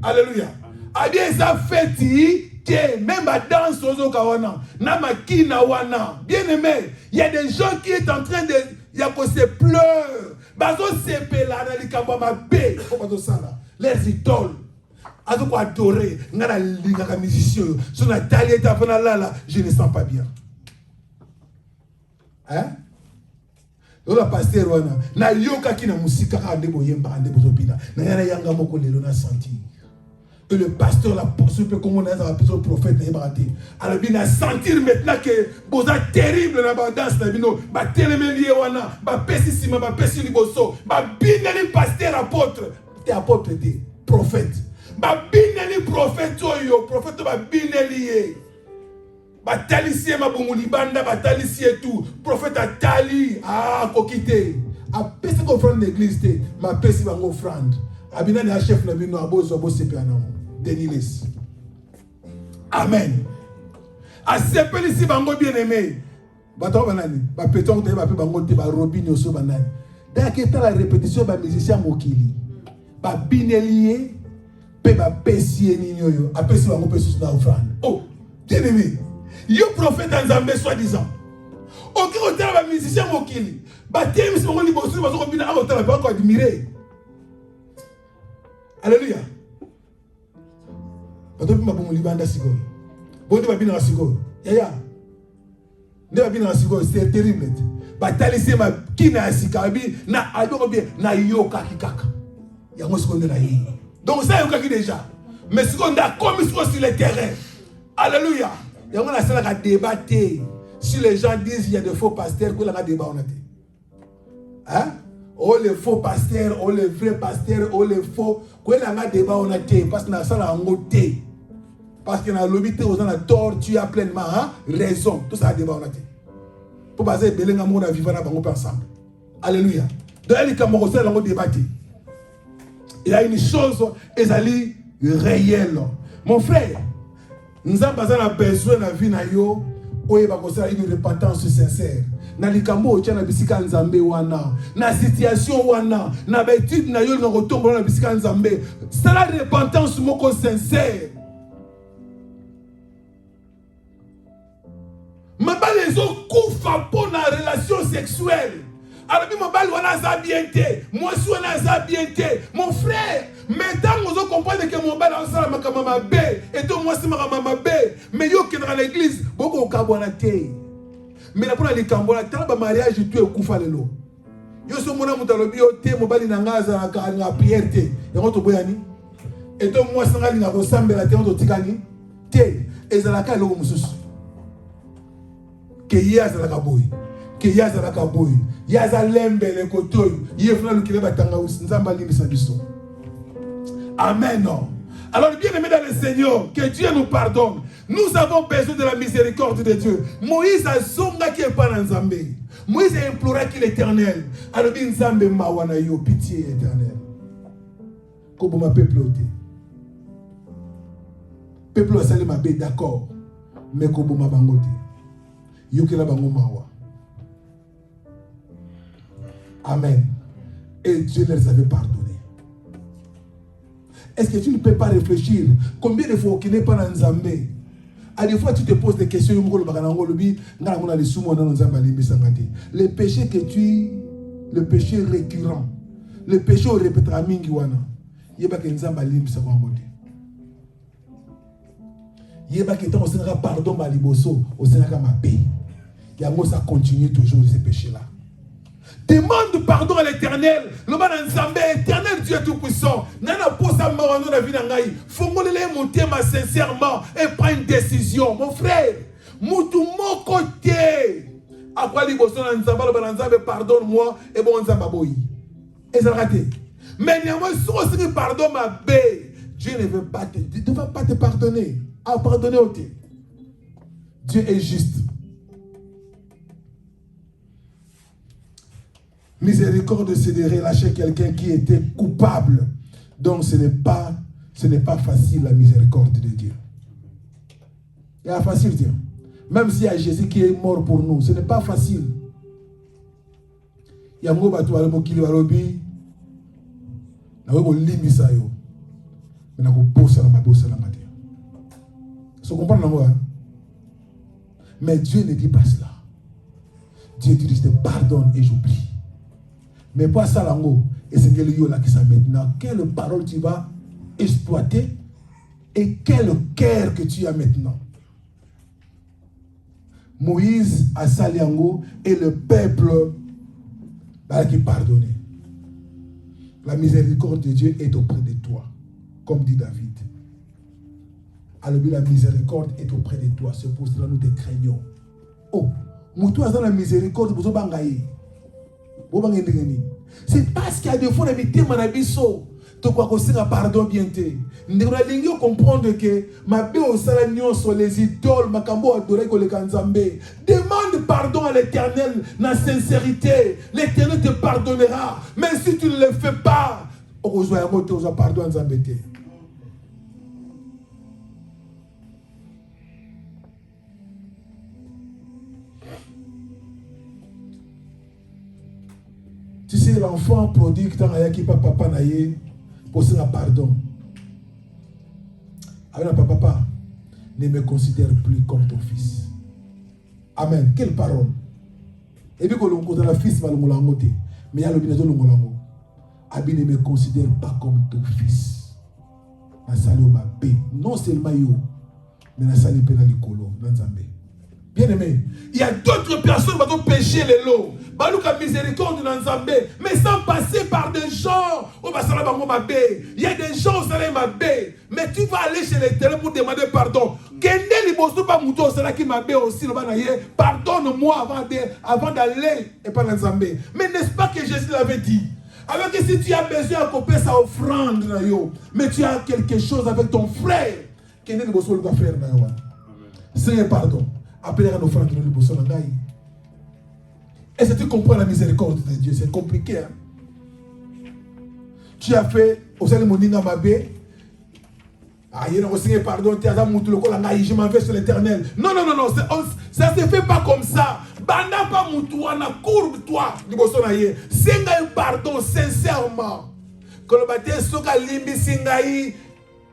Alléluia. Abi ça fait tité. même à danse ozo kawana, na makina wana. Bien aimé, il y a des gens qui sont en train de, il y a qu'on se pleure. Bazo sepe la na likamba ma bé, comment ça là? Les idoles. Azo ko adorer, ngana linga ka musicien. Son Natalie est après là, je ne sens pas bien. Hein? Lola pasteur wana, na yoka ki na musika ka ndebo yemba ndebo zobina. Na yana yanga moko lelo na sentir. Et le pasteur, la poursuite, comme on a appelé le prophète, alors il a sentir maintenant que vous êtes terrible dans la danse, bah télémélié wana, bah pessissima, bah pessi liboso, bah bineli pasteur apôtre, t'es apôtre t'es prophète, bah bineli prophète yo, prophète bah bineli, bah talisie ma bunguli banda, bah talisie tout, prophète a tali, ah kokite, a pessi offrande l'église t'es, ma pessi bango offrande. Abina na chef na bino abozo bosepe anamo Denilis. Amen. A sepeli ici bango bien aimé. Bato banani, ba peton te ba pe bango te ba robine oso banani. Da ke ta la répétition ba musicien mokili. Ba binelie pe ba pesie ninyo yo. Apesi bango pesus na offrande. Oh, bien aimé. Yo prophète en Zambé soi-disant. OK, on t'a ba musicien mokili. Ba temi si bango liboso ba zo bina a ba ko admirer. Alléluia. Bato pima bomu libanda sigo. Bondi babina sigo. Yaya. Ne babina sigo, c'est terrible. Batali se ma kina sikabi na adoro bien na yoka kikaka. Yango seconde na yi. Donc ça yoka ki déjà. Mais seconde a commis sur le terrain. Alléluia. Yango na sala ka débattre. Si les gens disent il y a des faux pasteurs, que la débat on a dit. Hein? Oh les faux pasteurs, oh les vrais pasteurs, oh les faux. Quand on a débat, on a été parce que na sala ngoté. Parce que na lobité aux gens a tort, tu as pleinement raison. Tout ça a débat on a été. Pour baser belenga mona vivre na bango ensemble. Alléluia. Donc elle est comme ça dans débattre. Il y a une chose ezali réelle. Mon frère, nous avons besoin de vie na yo, oye ba kosala une repentance sincère. Na likambo otia na bisika nzambe wana na situation wana na betude na yo na kotombo na bisika nzambe c'est la repentance moko sincère mabale zo kufa pour na relation sexuelle alors bi mabale wana za bien te moi si wana za bien te mon frère maintenant on comprendre que mon bal ensemble makama mabe et toi moi c'est makama mabe mais yo qui dans l'église boko kabwana te. Mais la première likambola tala mariage tu ekufa lelo yo so mona mutalobi o te mobali na ngaza na prière te yango to boyani et to moi sangali na kosambela te on tikani te ezalaka lelo mususu ke yazalaka boy ke yazalaka boy yazalembe le kotoyo yefuna lukile batanga nzamba limbisa biso amen. Alors bien aimé dans le Seigneur, que Dieu nous pardonne. Nous avons besoin de la miséricorde de Dieu. Moïse a zonga qui est pas dans Zambé. Moïse a imploré qu'il est éternel. Alors bien Zambé mawana yo pitié éternelle. Comme ma peuple ôté. Peuple a salé ma bé d'accord. Mais comme ma bangote. Yo qui la bango mawa. Amen. Et Dieu les avait pardonné. Est-ce que tu ne peux pas réfléchir? Combien de fois qu'il n'est pas dans Zambé? À des fois tu te poses des questions. Le péché que tu, le péché récurrent, le péché au répétera mingi wana. Yeba ke nzamba limbisa wangote. Yeba ke tant on pardon ba liboso, on sera ma paix. Yango ça continue toujours ces péchés là. Demande pardon à l'Éternel. Le man ensemble, Éternel Dieu tout-puissant. Nana posa marano na vie nangai. Fongolele monter ma sincèrement et prends une décision. Mon frère, mutu mon côté. Après les bossons ensemble, le ensemble pardonne-moi et bon ensemble boy. Et ça raté. Mais néanmoins, si on pardonne ma bé, Dieu ne veut pas ne va pas te pardonner. À pardonner au Dieu. Dieu est juste. Miséricorde, c'est de relâcher quelqu'un qui était coupable. Donc ce n'est pas facile la miséricorde de Dieu. Il y a facile, Dieu. Même s'il y a Jésus qui est mort pour nous, ce n'est pas facile. Il y a un bateau à qui va robi. Na webo limisa yo. Mais na ko posa na mabosa na maté. Tu comprends moi? Mais Dieu ne dit pas cela. Dieu dit, je te pardonne et j'oublie. Mais pas ça l'ango. Et c'est quel lieu là qui ça maintenant. Quelle parole tu vas exploiter et quel cœur que tu as maintenant. Moïse a saliango et le peuple qui pardonné. La miséricorde de Dieu est auprès de toi, comme dit David. Alors la miséricorde est auprès de toi, c'est pour cela nous te craignons. Oh, Moutou a la miséricorde pour bangaye. C'est parce qu'il y a des fois des thèmes dans biso. Tu crois que c'est un pardon bien té. Nous allons comprendre que ma bé au salagnon sur les idoles, ma cambo adoré que le kanzambe. Demande pardon à l'Éternel dans sincérité. L'Éternel te pardonnera. Mais si tu ne le fais pas, on reçoit un mot, tu reçois pardon en zambété. Tu sais, l'enfant prodigue dans la qui papa naïe pour se pardon. Avec la papa, ne me considère plus comme ton fils. Amen. Quelle parole. Et puis quand on compte la fils, mais il y a le binaison le molango. Abi ne me considère pas comme ton fils. Na sali ma paix. Non seulement yo, mais na sali pe na likolo na Nzambe. Bien aimé, il y a d'autres personnes qui vont pécher les lots. Balouka miséricorde dans Nzambe, mais sans passer par des gens. Il y a des gens au salaire mabé, mais tu vas aller chez l'Éternel pour demander pardon. Pardonne-moi avant d'aller et pas dans Nzambe. Mais n'est-ce pas que Jésus l'avait dit? Alors que si tu as besoin de couper sa offrande, mais tu as quelque chose avec ton frère, Seigneur, pardon. Appelez à l'offrande de l'Ibosso Nangaï. Est-ce que tu comprends la miséricorde de Dieu? C'est compliqué. Hein? Tu as fait au salut Moninga Mabé. Ah, il y a un Seigneur, pardon, je m'en vais sur l'Éternel. Non, ça ne se fait pas comme ça. Banda pas moutouana, courbe-toi. Senga pardon sincèrement. Quand le bâtiment soka limbi singaï,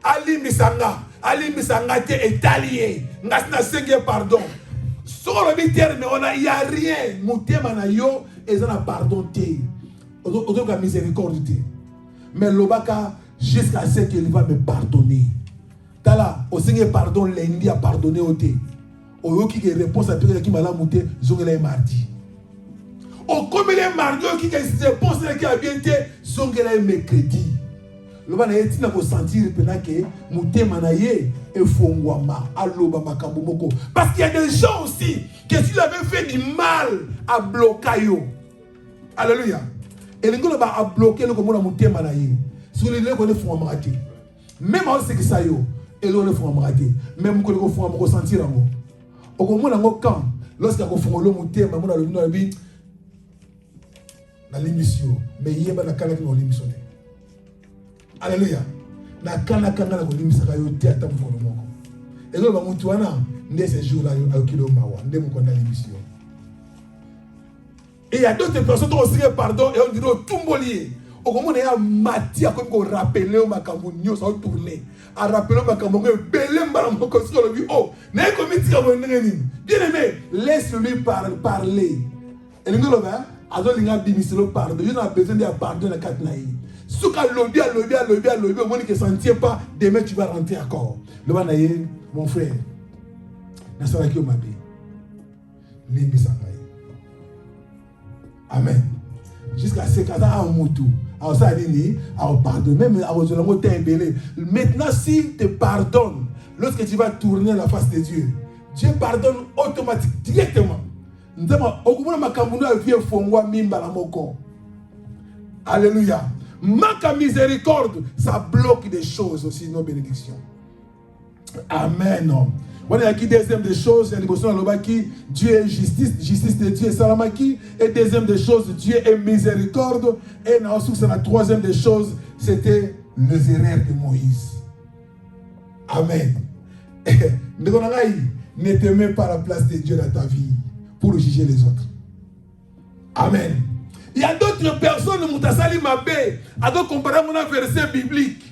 alimbi sanga. Alimbi sanga te étalié. Ngasna senga pardon. Sur le terme, il n'y a rien. Moutema na yo, et ça n'a pardon te. Autour de la miséricorde. Mais l'obaka, jusqu'à ce qu'il va me pardonner. Tala, au Seigneur pardon, lundi a pardonné au thé. Au yo qui réponse à tout qui m'a la mouté, zongela mardi. Au comme les mardi, qui réponse qui a bien été, zongela mercredi. Loba na yeti na ko sentir pena que mutema na ye e fongwama aloba makambo moko. Parce qu'il y a des gens aussi que si tu avais fait du mal à bloquer yo. Alléluia. Et l'ingolo ba a bloqué le comme mutema na ye. Sur les ko le fongwama raté. Même en ce que ça yo, et le fongwama raté. Même ko le fongwama ko sentir ngo. O ko mona ngo quand lorsque ko fongolo mutema mona le no bi na l'émission mais yeba na kala ko l'émission. Alléluia. Na kana kana na kolimisa yo te ata mfolo moko. Elo ba mutu wana ndé ces jours là yo na kilo mawa ndé mo konda l'émission. Et il y a d'autres personnes qui ont aussi pardon et on dit tumbolier. Au comment on est à matia comme qu'on rappeler au makambo nyo ça tourner. À rappeler au makambo que belé mbarambo ko sur le oh, n'est comme il tire bien aimé, laisse-lui parler. Et l'ingolo ba azo linga bimiselo pardon. Je n'ai besoin de pardon na katnaï. Si tu as lobby, au moins que ça ne tient pas, demain tu vas rentrer encore. Le banaye, mon frère, Nasaraki Omabe, Limbi Sangaï. Amen. Jusqu'à ce cas-là, à Moutou, à Osadini, à pardon, même à Ozolango Tembele. Maintenant, s'il te pardonne, lorsque tu vas tourner la face de Dieu, Dieu pardonne automatiquement, directement. Alléluia. Manque miséricorde, ça bloque des choses aussi, nos bénédictions. Amen. Voilà, il y a qui deuxième des choses, il y a qui Dieu est justice de Dieu est salamaki. Et deuxième des choses, Dieu est miséricorde. Et ensuite, la troisième des choses, c'était les erreurs de Moïse. Amen. Ne te mets pas à la place de Dieu dans ta vie pour juger les autres. Amen. Il y a d'autres personnes qui ont comparé mon verset biblique.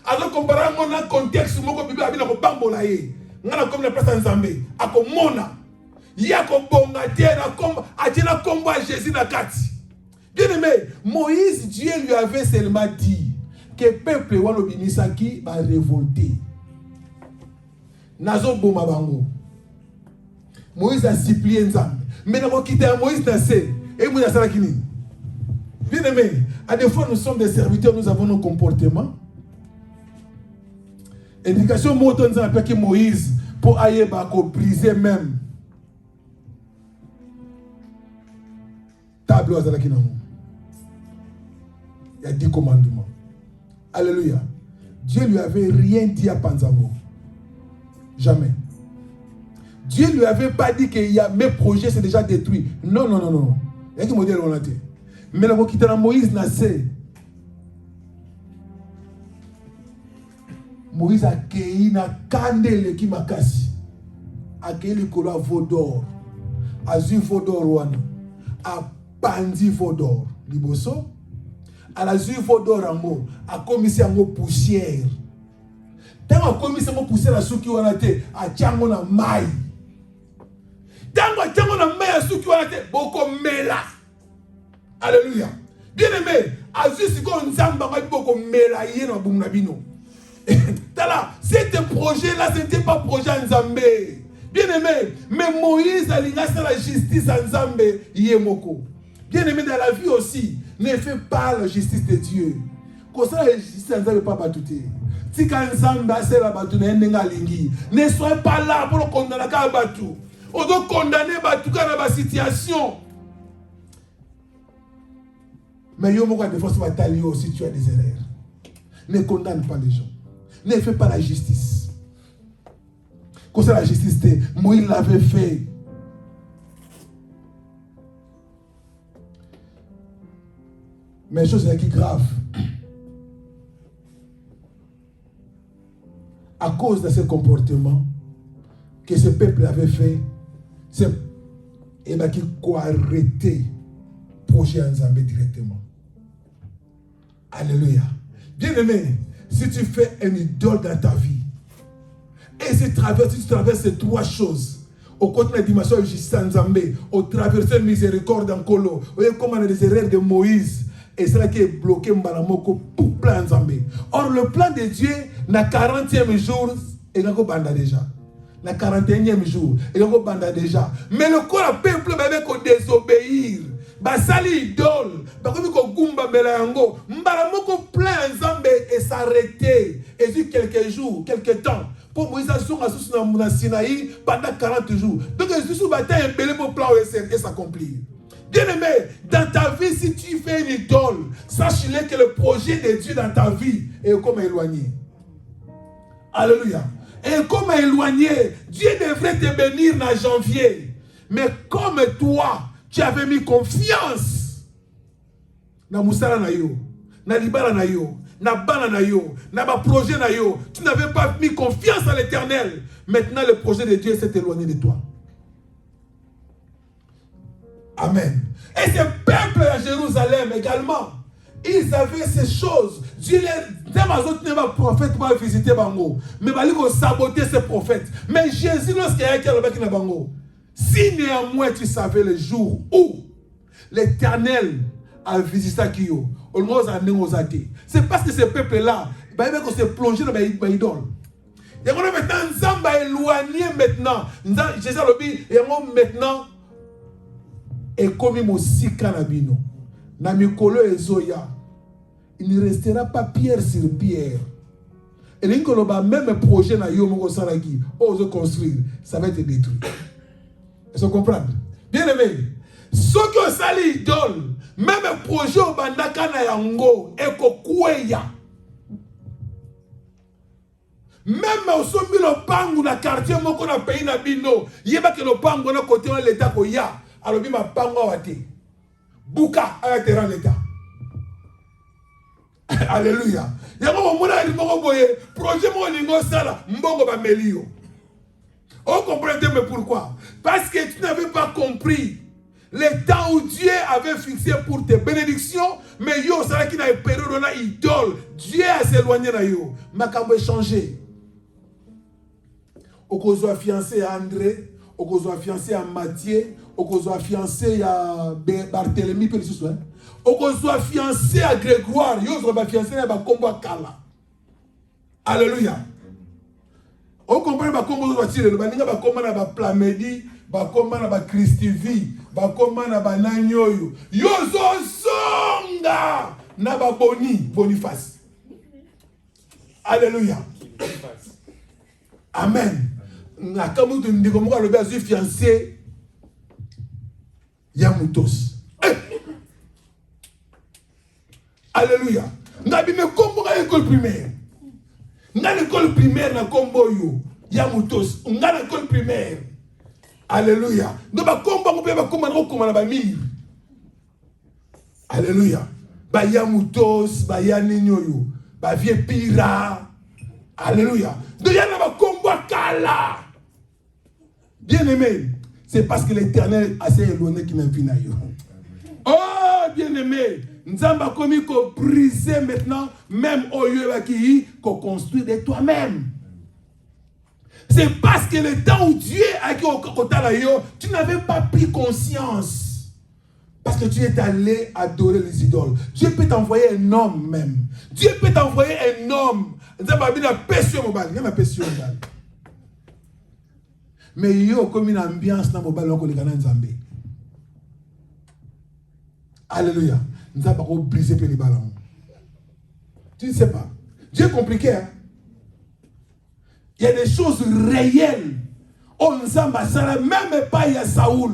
Ils ont comparé mon contexte biblique. ngana comme na place nzambe akomona yako bonga na komba atina komba Jésus na kati. Bien aimé, Moïse, Dieu lui avait seulement dit que le peuple Wanobimisaki va révolter. Nazo boma bango. Moïse a supplié Nzambe. Mais nous avons quitté Moïse Nassé. Et Moïse a salakini. Bien aimé, à des fois nous sommes des serviteurs, nous avons nos comportements. Éducation moto nous appelle que Moïse pour aller briser même. Tableau à salakina. Il y a 10 commandements. Alléluia. Dieu lui avait rien dit à Panzango. Jamais. Dieu lui avait pas dit que mes projets c'est déjà détruit. Non, non, non, non. Il y a qui modèle on a dit. Mais là, qui était Moïse Nassé. Moïse a accueilli na candele qui m'a cassé. A accueilli le colo à Vaudor. A zu Vaudor wana. A pandi Vaudor. Liboso. À la zu Vaudor ango. A commissi ango poussière. Tant a commissi ango poussière la souki wana te. A tiango na mai. Tant a tiango na mai a souki wana te. Boko mela. Alléluia. Bien aimé. A zu si ko nzamba nga boko mela yé na bunga bino. Cet projet-là, ce n'était pas projet Nzambe. Bien aimé, mais Moïse a l'ingasé la justice à Nzambe Yemoko. Bien aimé, dans la vie aussi, ne fais pas la justice de Dieu. Comme ça, la justice à Nzambe pas batouté. Si quand Nzambe a fait la batou, ne soyez pas là pour le condamner à batou. On doit condamner batou dans la situation. Mais Yomoko a des fois va t'allier aussi, tu as des erreurs. Ne condamne pas les gens. Ne fais pas la justice. Comme ça, la justice, Moïse l'avait fait. Mais une chose qui est grave. À cause de ce comportement que ce peuple avait fait, c'est qui a arrêté le projet Nzambe directement. Alléluia. Bien aimé. Si tu fais une idole dans ta vie, et si tu traverses ces trois choses, au côté de la dimension de justice en Zambé, au travers de la miséricorde en Kolo, au comme les erreurs de Moïse, et c'est là qui est bloqué Mbalamoko pour plan en Zambé. Or, le plan de Dieu, na 40e jour, il y a banda déjà. Na 41e jour, il y a banda déjà. Mais le corps du peuple va désobéir. Basali idole, bakomi ko gumba melayango, mbala moko plein Nzambe et s'arrêter. Et vu quelques jours, quelques temps, pour Moïse a son na Sinaï pendant 40 jours. Donc Jésus bataille un belé pour plan et s'accomplir. Bien aimé, dans ta vie, si tu fais une idole, sache-le que le projet de Dieu dans ta vie est comme éloigné. Alléluia. Et comme éloigné, Dieu devrait te bénir en janvier. Mais comme toi, tu avais mis confiance na musala na yo, na libala na yo, na bana na yo, na ba projet na yo. Tu n'avais pas mis confiance à l'Éternel. Maintenant, le projet de Dieu s'est éloigné de toi. Amen. Et ce peuple à Jérusalem également, ils avaient ces choses. Dieu les prophètes va visiter Bango. Mais il va saboter ces prophètes. Mais Jésus, lorsqu'il y a quelqu'un qui n'a pas Bango, si néanmoins tu savais le jour où l'Éternel a visité Kyo, c'est parce que ce peuple-là, il s'est plongé dans l'idole. Il y a maintenant Nzamba éloigné maintenant. Jésus a dit, il y a maintenant, et comme il aussi canabino, Namikolo et Zoya, il ne restera pas pierre sur pierre. Et même projet na Yomoko Saraki, ose construire, ça va être détruit. Est-ce que vous comprenez? Bien aimé, ceux qui ont sali idole, même projet au bandaka na yango, eko kweya. Même au sommet le pangu na quartier moko na pays na bino, yeba ke le pangu na côté de l'état ko ya, alors bi ma pangu awate. Buka a été dans l'état. Alléluia. Yango mona il moko boye, projet mo lingo sala, mbongo ba melio. On comprend mais pourquoi? Parce que tu n'avais pas compris le temps où Dieu avait fixé pour tes bénédictions, mais yo, ça qui n'a pas période idole. Dieu a s'éloigné de yo. Makambo est changé. okozwa fiancé à André, okozwa fiancé à Mathieu, okozwa fiancé à Barthélemy pe lisusu hein. Okozwa fiancé à Grégoire, yo ba fiancé na ba kombo kala. Alléluia. On comprend ba kombo zo batile ba ninga ba kombo na ba Plamedi, ba kombo na ba Christivi, ba kombo na ba Nanyoyo. Yo zo songa na ba Boniface. Alléluia. Amen. Na kamu tu ndiko mo ka lobe azu fiancé ya mutos. Alléluia. Nga bi me kombo ka école primaire. Nga l'école primaire na kombo yo ya mutos. Nga na école primaire. Alléluia. Ndo ba kombo ngo pe ba kombo na ko na ba mire. Alléluia. Ba ya mutos, ba ya ninyoyo, ba vie pira. Alléluia. Ndo ya na ba kombo kala. Bien aimé, c'est parce que l'Éternel a assez éloigné qui m'a fini. Oh, bien aimé, nous avons commis qu'on briser maintenant, même au lieu qu'on construit de toi-même. C'est parce que le temps où Dieu a dit au tu n'avais pas pris conscience. Parce que tu es allé adorer les idoles. Dieu peut t'envoyer un homme même. Dieu peut t'envoyer un homme. Nous avons mis la pression mobile. Il y a la pression mobile. Mais il y a comme une ambiance dans le mobile. Alléluia. Nous avons pas brisé les ballons. Tu ne sais pas. Dieu est compliqué. Hein? Il y a des choses réelles. On ne sait pas, même pas il y a Saoul.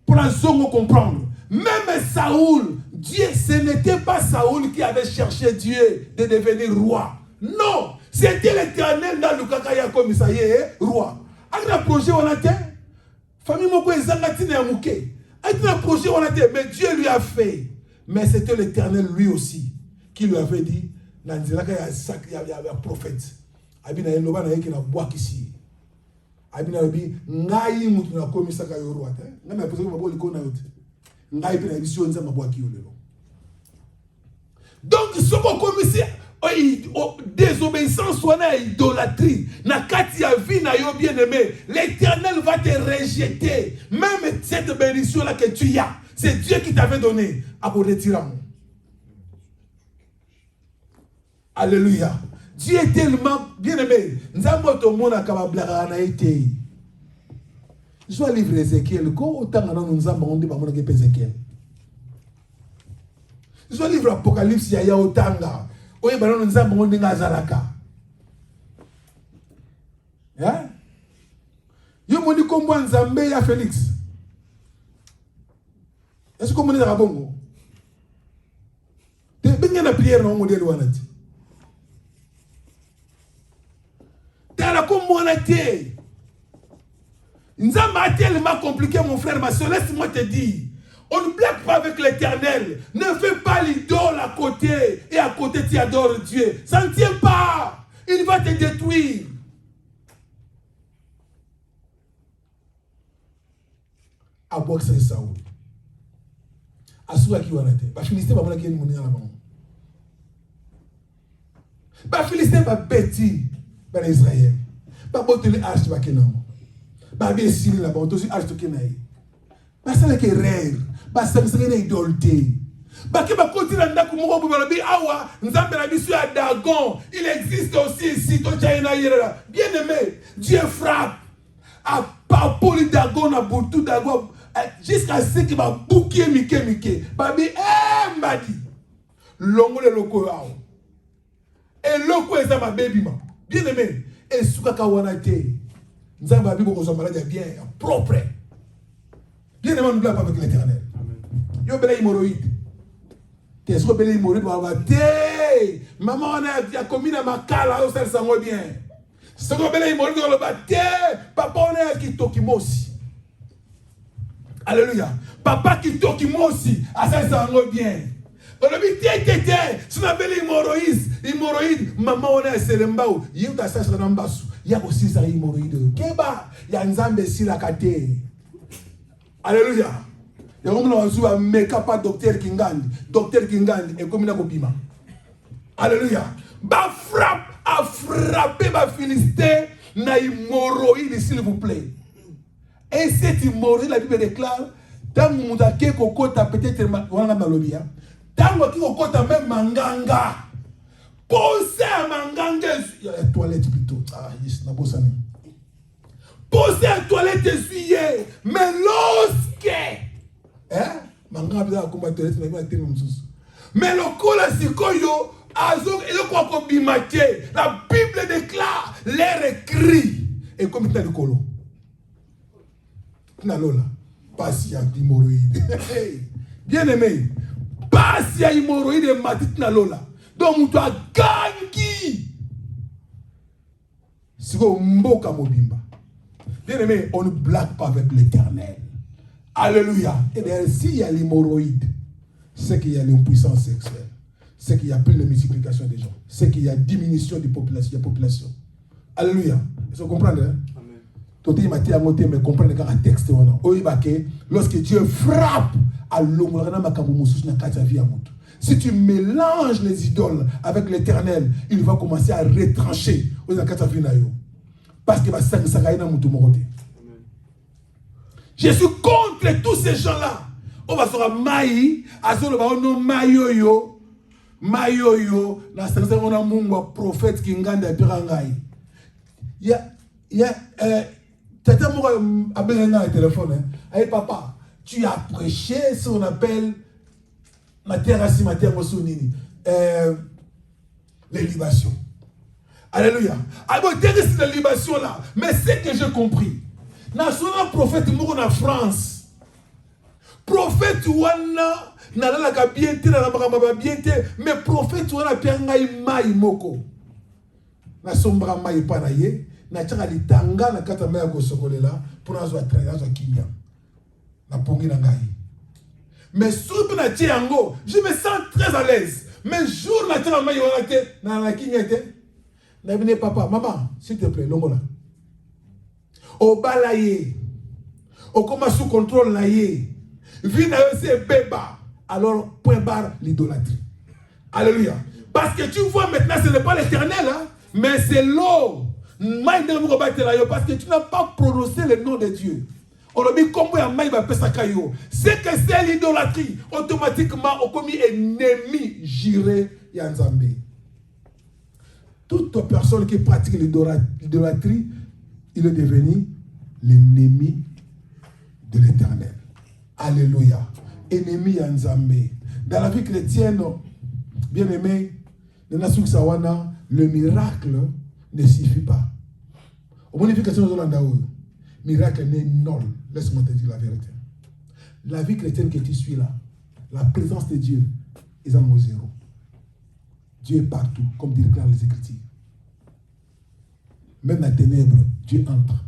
Pour la zone comprendre. Même Saoul, Dieu, ce n'était pas Saoul qui avait cherché Dieu de devenir roi. Non. C'était l'Éternel dans le kakaya comme ça y est, roi. Avec un projet, on a été. Famille Moko et Zangatine et Mouké. Avec un projet, on a été. Mais Dieu lui a fait. Mais c'était l'Éternel lui aussi qui lui avait dit il y a un prophète. Abina Yenoba na yeki na bois ici. Abina Rabi, Ngai Moutou na komisa ka yoro ate. Nga na posé mabo liko na yote. Ngai pe na biso nza mabo ki olelo. Donc ce qu'on commissaire désobéissance soit na idolâtrie na kati ya vie na yo bien-aimé, l'Éternel va te rejeter. Même cette bénédiction là que tu as, c'est Dieu qui t'avait donné à pour retirer. Alléluia. Dieu est tellement bien-aimé. Nous avons tout le monde à Kababla na été. Je vais livrer Ézéchiel. Quand autant nous avons dit par mon Ézéchiel. Je vais livrer Apocalypse il y a autant là. Oye ballon nous avons dit Nazaraka. Hein? Yo moni kombo nzambe ya Félix. Est-ce que vous avez bon? Tu as une prière dans le modèle. Tu as la communauté. Nzamba a tellement compliqué, mon frère, ma soeur. Laisse-moi te dire. On ne blague pas avec l'Éternel. Ne fais pas l'idole à côté. Et à côté, tu adores Dieu. Ça ne tient pas. Il va te détruire. À boxer Saoul. Asura qui wanate. Ba Philistin ba mona ki moni na bango. Ba Philistin ba beti ba Israël. Ba boteli arche ba kenamo. Ba bi sili la ba to si arche to kenai. Ba sala ke rêve, ba sala na idolté. Ba ke ba continue ndako moko ba bi awa, nzambe na biso ya Dagon, il existe aussi ici to China yera. Bien-aimé, Dieu frappe à Papoli Dagon à Boutou Dagon. Jusqu'à ce qu'il va bouquer Mike. Babi, mbadi. Longo le loko yao. Et loko est ma baby ma. Bien aimé. Et soukaka wanate. Nzamba babi boko so malade bien, propre. Bien aimé, nous blague pas avec l'Éternel. Yo bela hémorroïde. T'es ce que bela hémorroïde va te. Maman on a commis na makala, au sel sango bien. Ce que bela hémorroïde on le batte. Papa on a qui tokimosi. Alléluia. Papa qui toque moi aussi. Ah ça ça va bien. On a dit tiens. Si on appelle hémorroïde, maman on est selembao. Il y a ça sur l'ambassou. Il y a aussi ça hémorroïde. Keba, il y a nzambe si la kate. Alléluia. Il y a comme on a make-up docteur Kingand et comme il a copima. Alléluia. Ba frappe a frappé ba Philistin na hémorroïde, s'il vous plaît. Et cette hémorroïde, la Bible déclare, tant que vous avez peut-être tant que vous avez même manganga. Posez à manganga. Toilette plutôt. Ah, yes, n'a pas ça. Posez à toilette essuyée. Mais lorsque. Hein? Manganga bien à combattre toilette, mais bien à mais le cola sikoyo, azo, et le quoi qu'on bimaqué. La Bible déclare, l'air écrit. Et comme il y a le colo. Nalola. Pas si y a d'hémorroïde. Bien aimé. Pas si y a hémorroïde et matit nalola. Donc, on doit gagner. Si vous mboka mobimba. Bien aimé, on ne blague pas avec l'Éternel. Alléluia. Et bien, s'il y a l'hémorroïde, c'est qu'il y a l'impuissance sexuelle. C'est qu'il y a plus de multiplication des gens. C'est qu'il y a diminution de population. Alléluia. Vous comprenez? Hein? Lorsque Dieu frappe à l'homme, si tu mélanges les idoles avec l'Éternel, il va commencer à retrancher. Parce que je suis contre tous ces gens-là. On va se faire maï, à ce moment mayoyo, la santé on a mon prophète qui nganda pirangai. Il y a tata moi appelé dans le téléphone. Hey papa, tu as prêché ce qu'on appelle les libations. Alléluia. Alors c'est la libation là, mais c'est que j'ai compris. National prophète moko na France. Prophète wana nalala bien te na makamba bien te, mais prophète wana pianga mai moko. Na sombra mai pa na ye, na tchaka litanga na kata mai ko sokolela pour na zo traîner zo kinya. Na pongi na ngai. Mais sur na tiango, je me sens très à l'aise. Mais jour na tchaka mai wana te na na kinya te. Na vine papa, maman, s'il te plaît, longola. Au balaye, au comment sous contrôle na ye, vina c'est beba, alors point barre l'idolâtrie. Alléluia. Parce que tu vois maintenant, ce n'est pas l'Éternel, hein, mais c'est l'eau. Parce que tu n'as pas prononcé le nom de Dieu. On a mis comme c'est que c'est l'idolâtrie. Automatiquement, on commis ennemi juré Yanzambé. Toute personne qui pratique l'idolâtrie, il est devenu l'ennemi de l'Éternel. Alléluia. Ennemi Yanzambé. Dans la vie chrétienne, bien aimé, le miracle ne suffit pas. Au modification de l'Andaou, miracle n'est nul. Laisse-moi te dire la vérité. La vie chrétienne que tu suis là, la présence de Dieu est à mon zéro. Dieu est partout, comme déclarent les Écritures. Même dans les ténèbres, Dieu entre.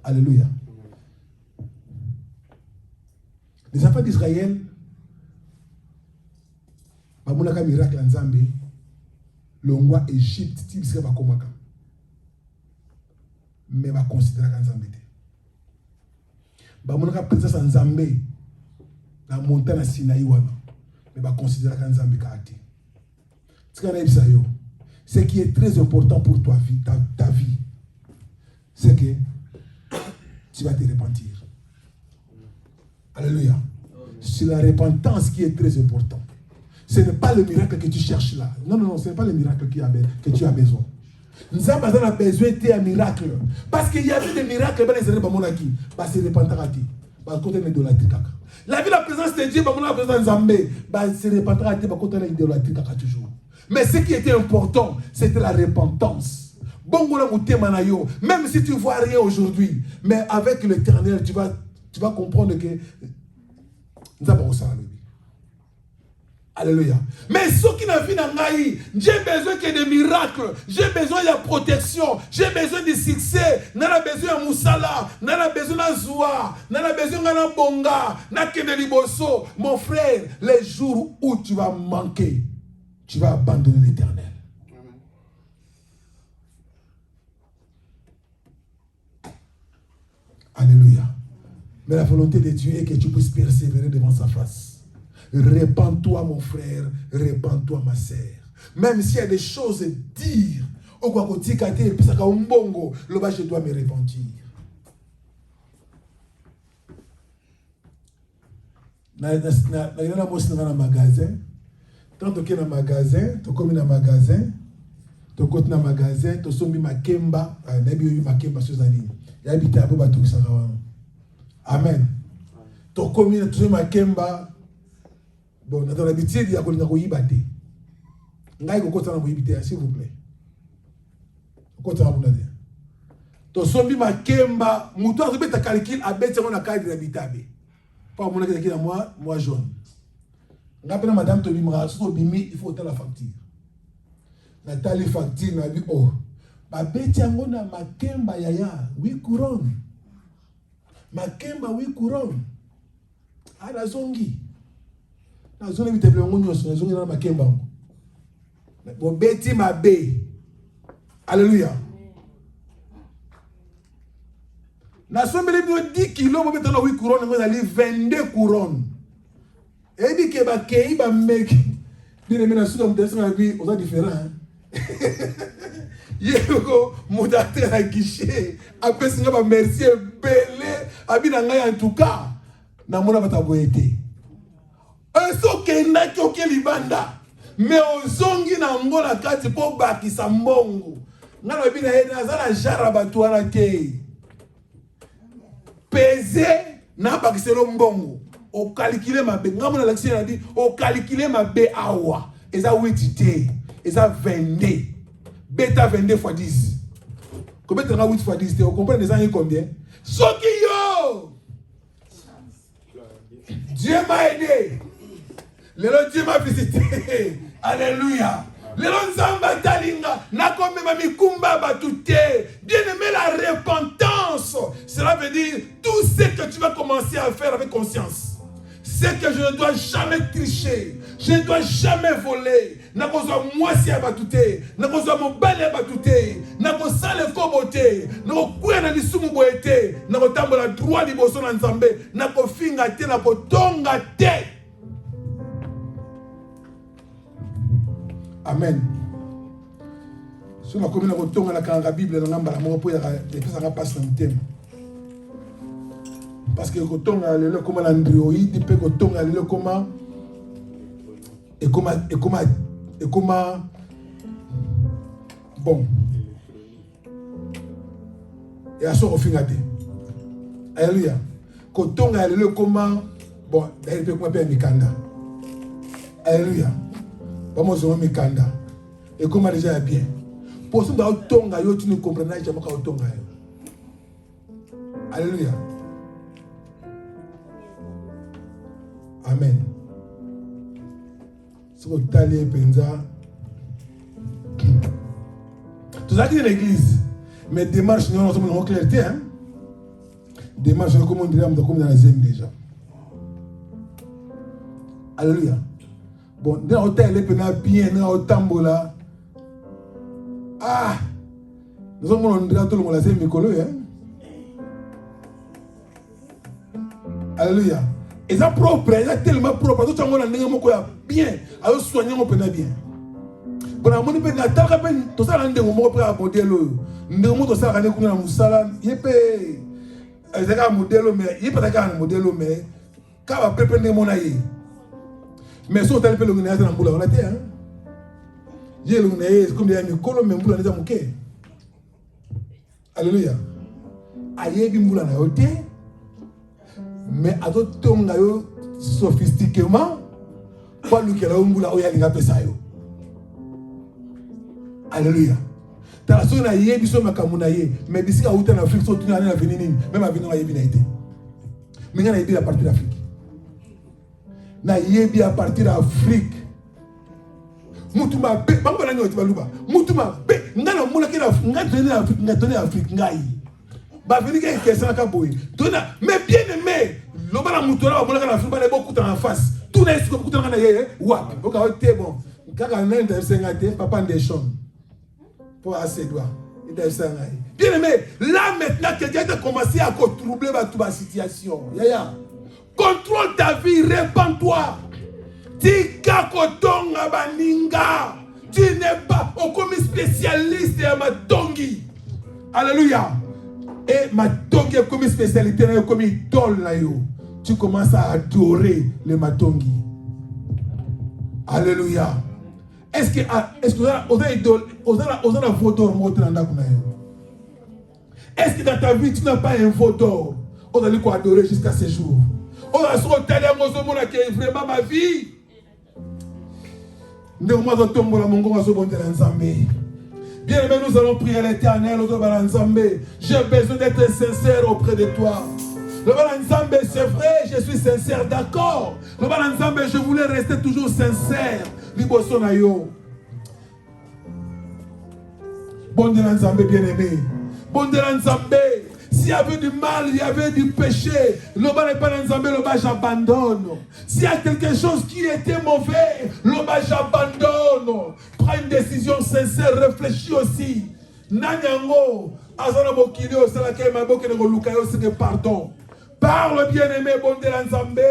Alléluia. Les enfants d'Israël, bamonaka miracle en Zambie, le roi Égypte, il serait pas comme ça. Mais va considérer qu'en Zambie. Bamonaka présence en Zambie, la montagne à Sinaï, mais va considérer qu'en Zambie ce qui est très important pour toi, ta vie, c'est que tu vas te repentir. Alléluia. C'est la repentance qui est très important. Ce n'est pas le miracle que tu cherches là. Non, non, non, ce n'est pas le miracle que tu as besoin. Nous avons besoin d'un miracle. Parce qu'il y avait des miracles, c'est repentir. La vie, la présence de Dieu, la présence de Zambé, c'est repentir toujours. Mais ce qui était important, c'était la repentance. Même si tu ne vois rien aujourd'hui, mais avec l'Éternel, tu vas comprendre que nous avons ça. Alléluia. Mais ce qui n'a vu dans Naï, j'ai besoin que de miracles, j'ai besoin de protection, j'ai besoin de succès, n'a besoin de Moussala, n'a besoin de Zoua, n'a besoin de Bonga, n'a que de Liboso. Mon frère, les jours où tu vas manquer, tu vas abandonner l'Éternel. Alléluia. Mais la volonté de Dieu est que tu puisses persévérer devant sa face. Répands-toi, mon frère, répands-toi, ma sœur. Même s'il y a des choses à dire, okwa kotika te pesaka mbongo loba je dois me repentir. Na mosi na magasin. Tant que na magasin, to komi na magasin, to kote na magasin, to sombi makemba, na bi makemba sozali. Ya bita bo ba to kisaka wana. Amen. To komi na to makemba. Bon, na dans l'habitude ya kolinga ko yibate. Ngai ko kota na ko yibite, s'il vous plaît. Kota na bunda de. To sombi makemba, muto azobeta calcul abeti ngona cadre ya bitabe. Pas mon qui est moi jaune. Rappelez madame Tobi Marasso bimi, il faut la facture. Nathalie facture na bi oh. Ba beti yango na makemba yaya 8 couronnes. Makemba 8 couronnes. Ala zongi. Na zone bitable ngo nyoso na zongi na makemba. Bo beti mabe. Alléluia. Na sombele bio 10 kilos, bo betana 8 couronnes, ngo ali 22 couronnes. Et dit que ba kei ba meki. Bien mais na suka mutesa na bi oza différent. Yego mudate na guichet, apesi nga ba merci belé, abina nga en tout cas. Na mona bata boete. Eso kenda kyoke libanda. Mais ozongi na ngola kati po bakisa mbongo. Nga na bina ena za na jara batu wana kei. Peser na bakiselo mbongo o calculer ma be ngamona l'action a dit o calculer ma be awa eza 8 t eza 22 beta 22 fois 10 combien t'as 8 fois 10 on comprend les années combien soki yo Dieu m'a aidé le Dieu m'a visité alléluia. Les Nzamba talinga, na comme ma mikumba batute. Bien aimé la repentance. Cela veut dire tout ce que tu vas commencer à faire avec conscience. C'est que je ne dois jamais tricher. Je ne dois jamais voler. Na kozo mwasi ya batute. Na kozo mobali ya batute. Na ko sale kobote. Na ko kuya na lisumu boete. Na ko tambola droit liboso na Nzambe. Na ko finga te, na ko tonga te. Amen. Si on a commis la Bible, on a passe dans le thème. Parce que quand on a le comment l'androïde, peut quand on a le comment et comment bon. Et à ce qu'on finit. Alléluia. Quand on a le comment bon, d'ailleurs peut comment faire Mikanda. Alléluia. Vamos au Mikanda. Et comment déjà est bien. Pour ce que tonga yo tu ne comprends jamais quand tonga. Alléluia. Amen. Ce que tu as dit penza. Tout ça qui est l'église. Mais démarche nous sommes en clarté hein. Démarche comme on dirait comme dans la zone déjà. Alléluia. Bon, dans l'hôtel, les pénals bien, dans l'hôtambola. Ah! Nous sommes en train de tout le monde, c'est Mikolo, hein? Alléluia. Et ça propre, c'est tellement propre. Tout le monde a bien. Alors soigner mon pénal bien. Bon, à mon pénal, t'as rappelé, tout ça, on a un modèle. Nous avons tout ça, on a un moussala. Il peut. C'est un modèle, mais il peut être un modèle, mais. Quand on peut prendre mon aïe. Mais si on a le gouvernement dans le boulot, on a été, hein? J'ai le gouvernement, comme des amis, mais boulot, on a été. Alléluia. Aïe, boulot, on a été. Mais à d'autres temps, sophistiquement, pas le qui a un boulot, on a été. Alléluia. Dans la zone, il y a des choses mais ici, en Afrique, ils sont tous en Afrique, même à venir, il y a été. Mais il y a été à partir d'Afrique. Na yebi à partir d'Afrique. Mutuma be, bamba na nyoti baluba. Mutuma be, ngana mula kina ngana Afrique ngai. Ba veni ke kesa ka boy. Dona, mais bien aimé, loba na mutola ba mula kana Afrique ba le beaucoup en face. Tout n'est que beaucoup na yé, wapi. Oka té bon. Kaka na ndesengate papa ndeshon. Pour assez doigt. Bien aimé, là maintenant que Dieu a commencé à troubler toute situation. Yaya. Contrôle ta vie, répands-toi. Tika kotonga baninga. Tu n'es pas comme spécialiste à matongi. Alléluia. Et matongi est comme spécialité, comme idole là. Tu commences à adorer les matongi. Alléluia. Est-ce que vous avez un veau d'or? Est-ce que dans ta vie tu n'as pas un veau d'or? On a quoi adorer jusqu'à ce jour. On a vraiment ma vie. Bien aimé, nous allons prier à l'Éternel. J'ai besoin d'être sincère auprès de toi. C'est vrai, je suis sincère, d'accord. Je voulais rester toujours sincère. Bon de l'Anzambé, bien aimé. Bon de l'Anzambé. S'il y avait du mal, il y avait du péché. Le bas n'est pas l'Anzambé, le bas j'abandonne. S'il y a quelque chose qui était mauvais, le bas j'abandonne. Prends une décision sincère, réfléchis aussi. Nanyango, Azana Bokino, c'est laquelle ma boque ne Lukayo, c'est pardon. Parle bien aimé, bon de l'Anzambé.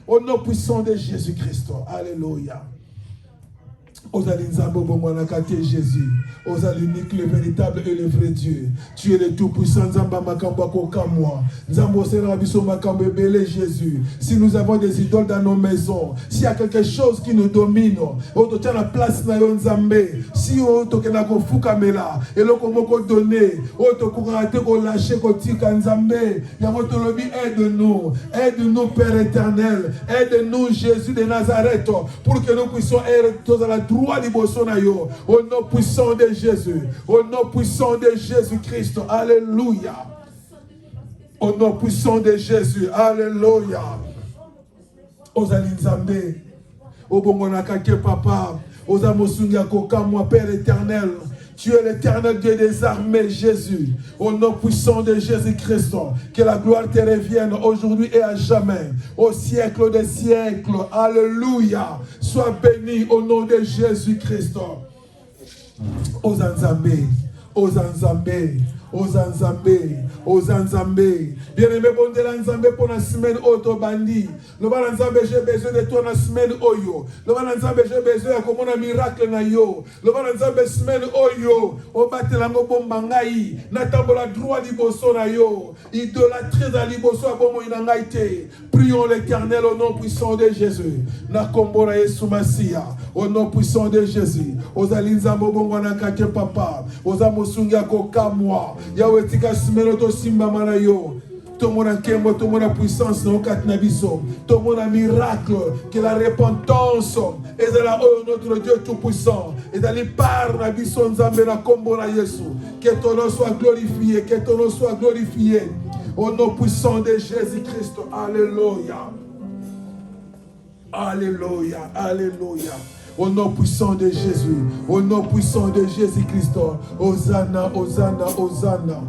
Au nom puissant de Jésus-Christ. Alléluia. Osali Nzambo Bomwanakate Jésus. Osali l'unique, le véritable et le vrai Dieu. Tu es le tout-puissant Nzamba Makamba Kokamwa. Nzambo Serabiso Makambe Bele Jésus. Si nous avons des idoles dans nos maisons, s'il y a quelque chose qui nous domine, on te tient la place na yo Nzambe. Si on te kena ko fukamela, et le komoko donné, on te kourate ko lâcher ko tika Nzambe. Yamotolobi, aide-nous. Aide-nous Père éternel. Aide-nous Jésus de Nazareth pour que nous puissions être à la droite. Au nom puissant de Jésus, au nom puissant de Jésus-Christ, alléluia. Au nom puissant de Jésus, alléluia. Aux Alinzambe, au Bongonakake Papa, aux Amosunga Kokamwa, Père éternel. Tu es l'éternel Dieu des armées, Jésus. Au nom puissant de Jésus-Christ, que la gloire te revienne aujourd'hui et à jamais. Au siècle des siècles. Alléluia. Sois béni au nom de Jésus-Christ. Aux Anzambé, aux Anzambé, aux Anzambé, aux Anzambé. Bien-aimé, bon de l'Anzambé pour la semaine auto bandi. Le Banzambé, j'ai besoin de toi la semaine oyo. Le Banzambé, j'ai besoin de comment un miracle na yo. Le Banzambé, semaine oyo. Au batelango bombangai. Natambo la droit liboso na yo. Idolâtrie da liboso a bomo inangaite. Prions l'Éternel au nom puissant de Jésus. Nakombora Yesu Masia. Au nom puissant de Jésus. Aux alinzambo bongwana kake papa. Aux amosunga kokamwa. Yahweh tika semaine auto simba mana yo. Tout le monde a kembo, tout le monde a puissance, tout le monde a miracle, que la repentance est de la notre Dieu tout-puissant, et d'aller par la bison Nzambe na kombo na Yesu, que ton nom soit glorifié, que ton nom soit glorifié, au nom puissant de Jésus-Christ, alléluia, alléluia, alléluia. Au nom puissant de Jésus, au nom puissant de Jésus-Christ, Hosanna, Hosanna, Hosanna.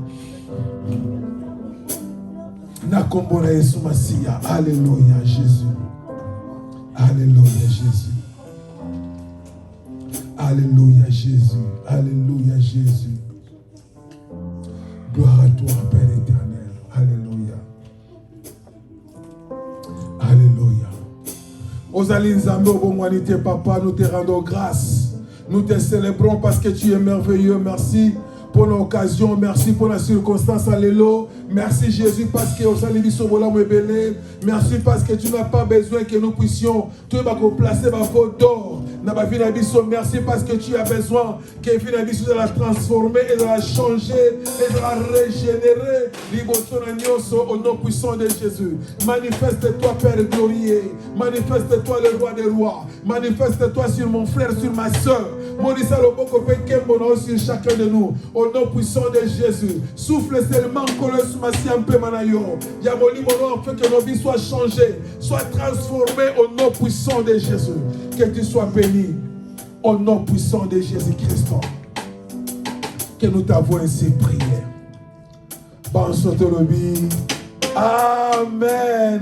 Nakombora Yesu Masia. Alléluia Jésus. Alléluia Jésus. Alléluia Jésus. Alléluia Jésus. Gloire à toi Père éternel. Alléluia. Alléluia. Ozali Nzambe obongwanite papa, nous te rendons grâce. Nous te célébrons parce que tu es merveilleux. Merci pour l'occasion, merci pour la circonstance, alléluia. Merci Jésus parce que au salut sobola mwebele. Merci parce que tu n'as pas besoin que nous puissions te placer ma faute d'or. Merci parce que tu as besoin que Finabiso de la transformer et de la changer et de la régénérer. Au nom puissant de Jésus. Manifeste-toi Père glorieux. Manifeste-toi le roi des rois. Manifeste-toi sur mon frère, sur ma soeur. Sur chacun de nous. Au nom puissant de Jésus. Souffle seulement que le soumassi un peu manayo. Yamoli mono afin que nos vies soient changées, soient transformées au nom puissant de Jésus. Que tu sois béni au nom puissant de Jésus-Christ. Que nous t'avons ainsi prié. Amen.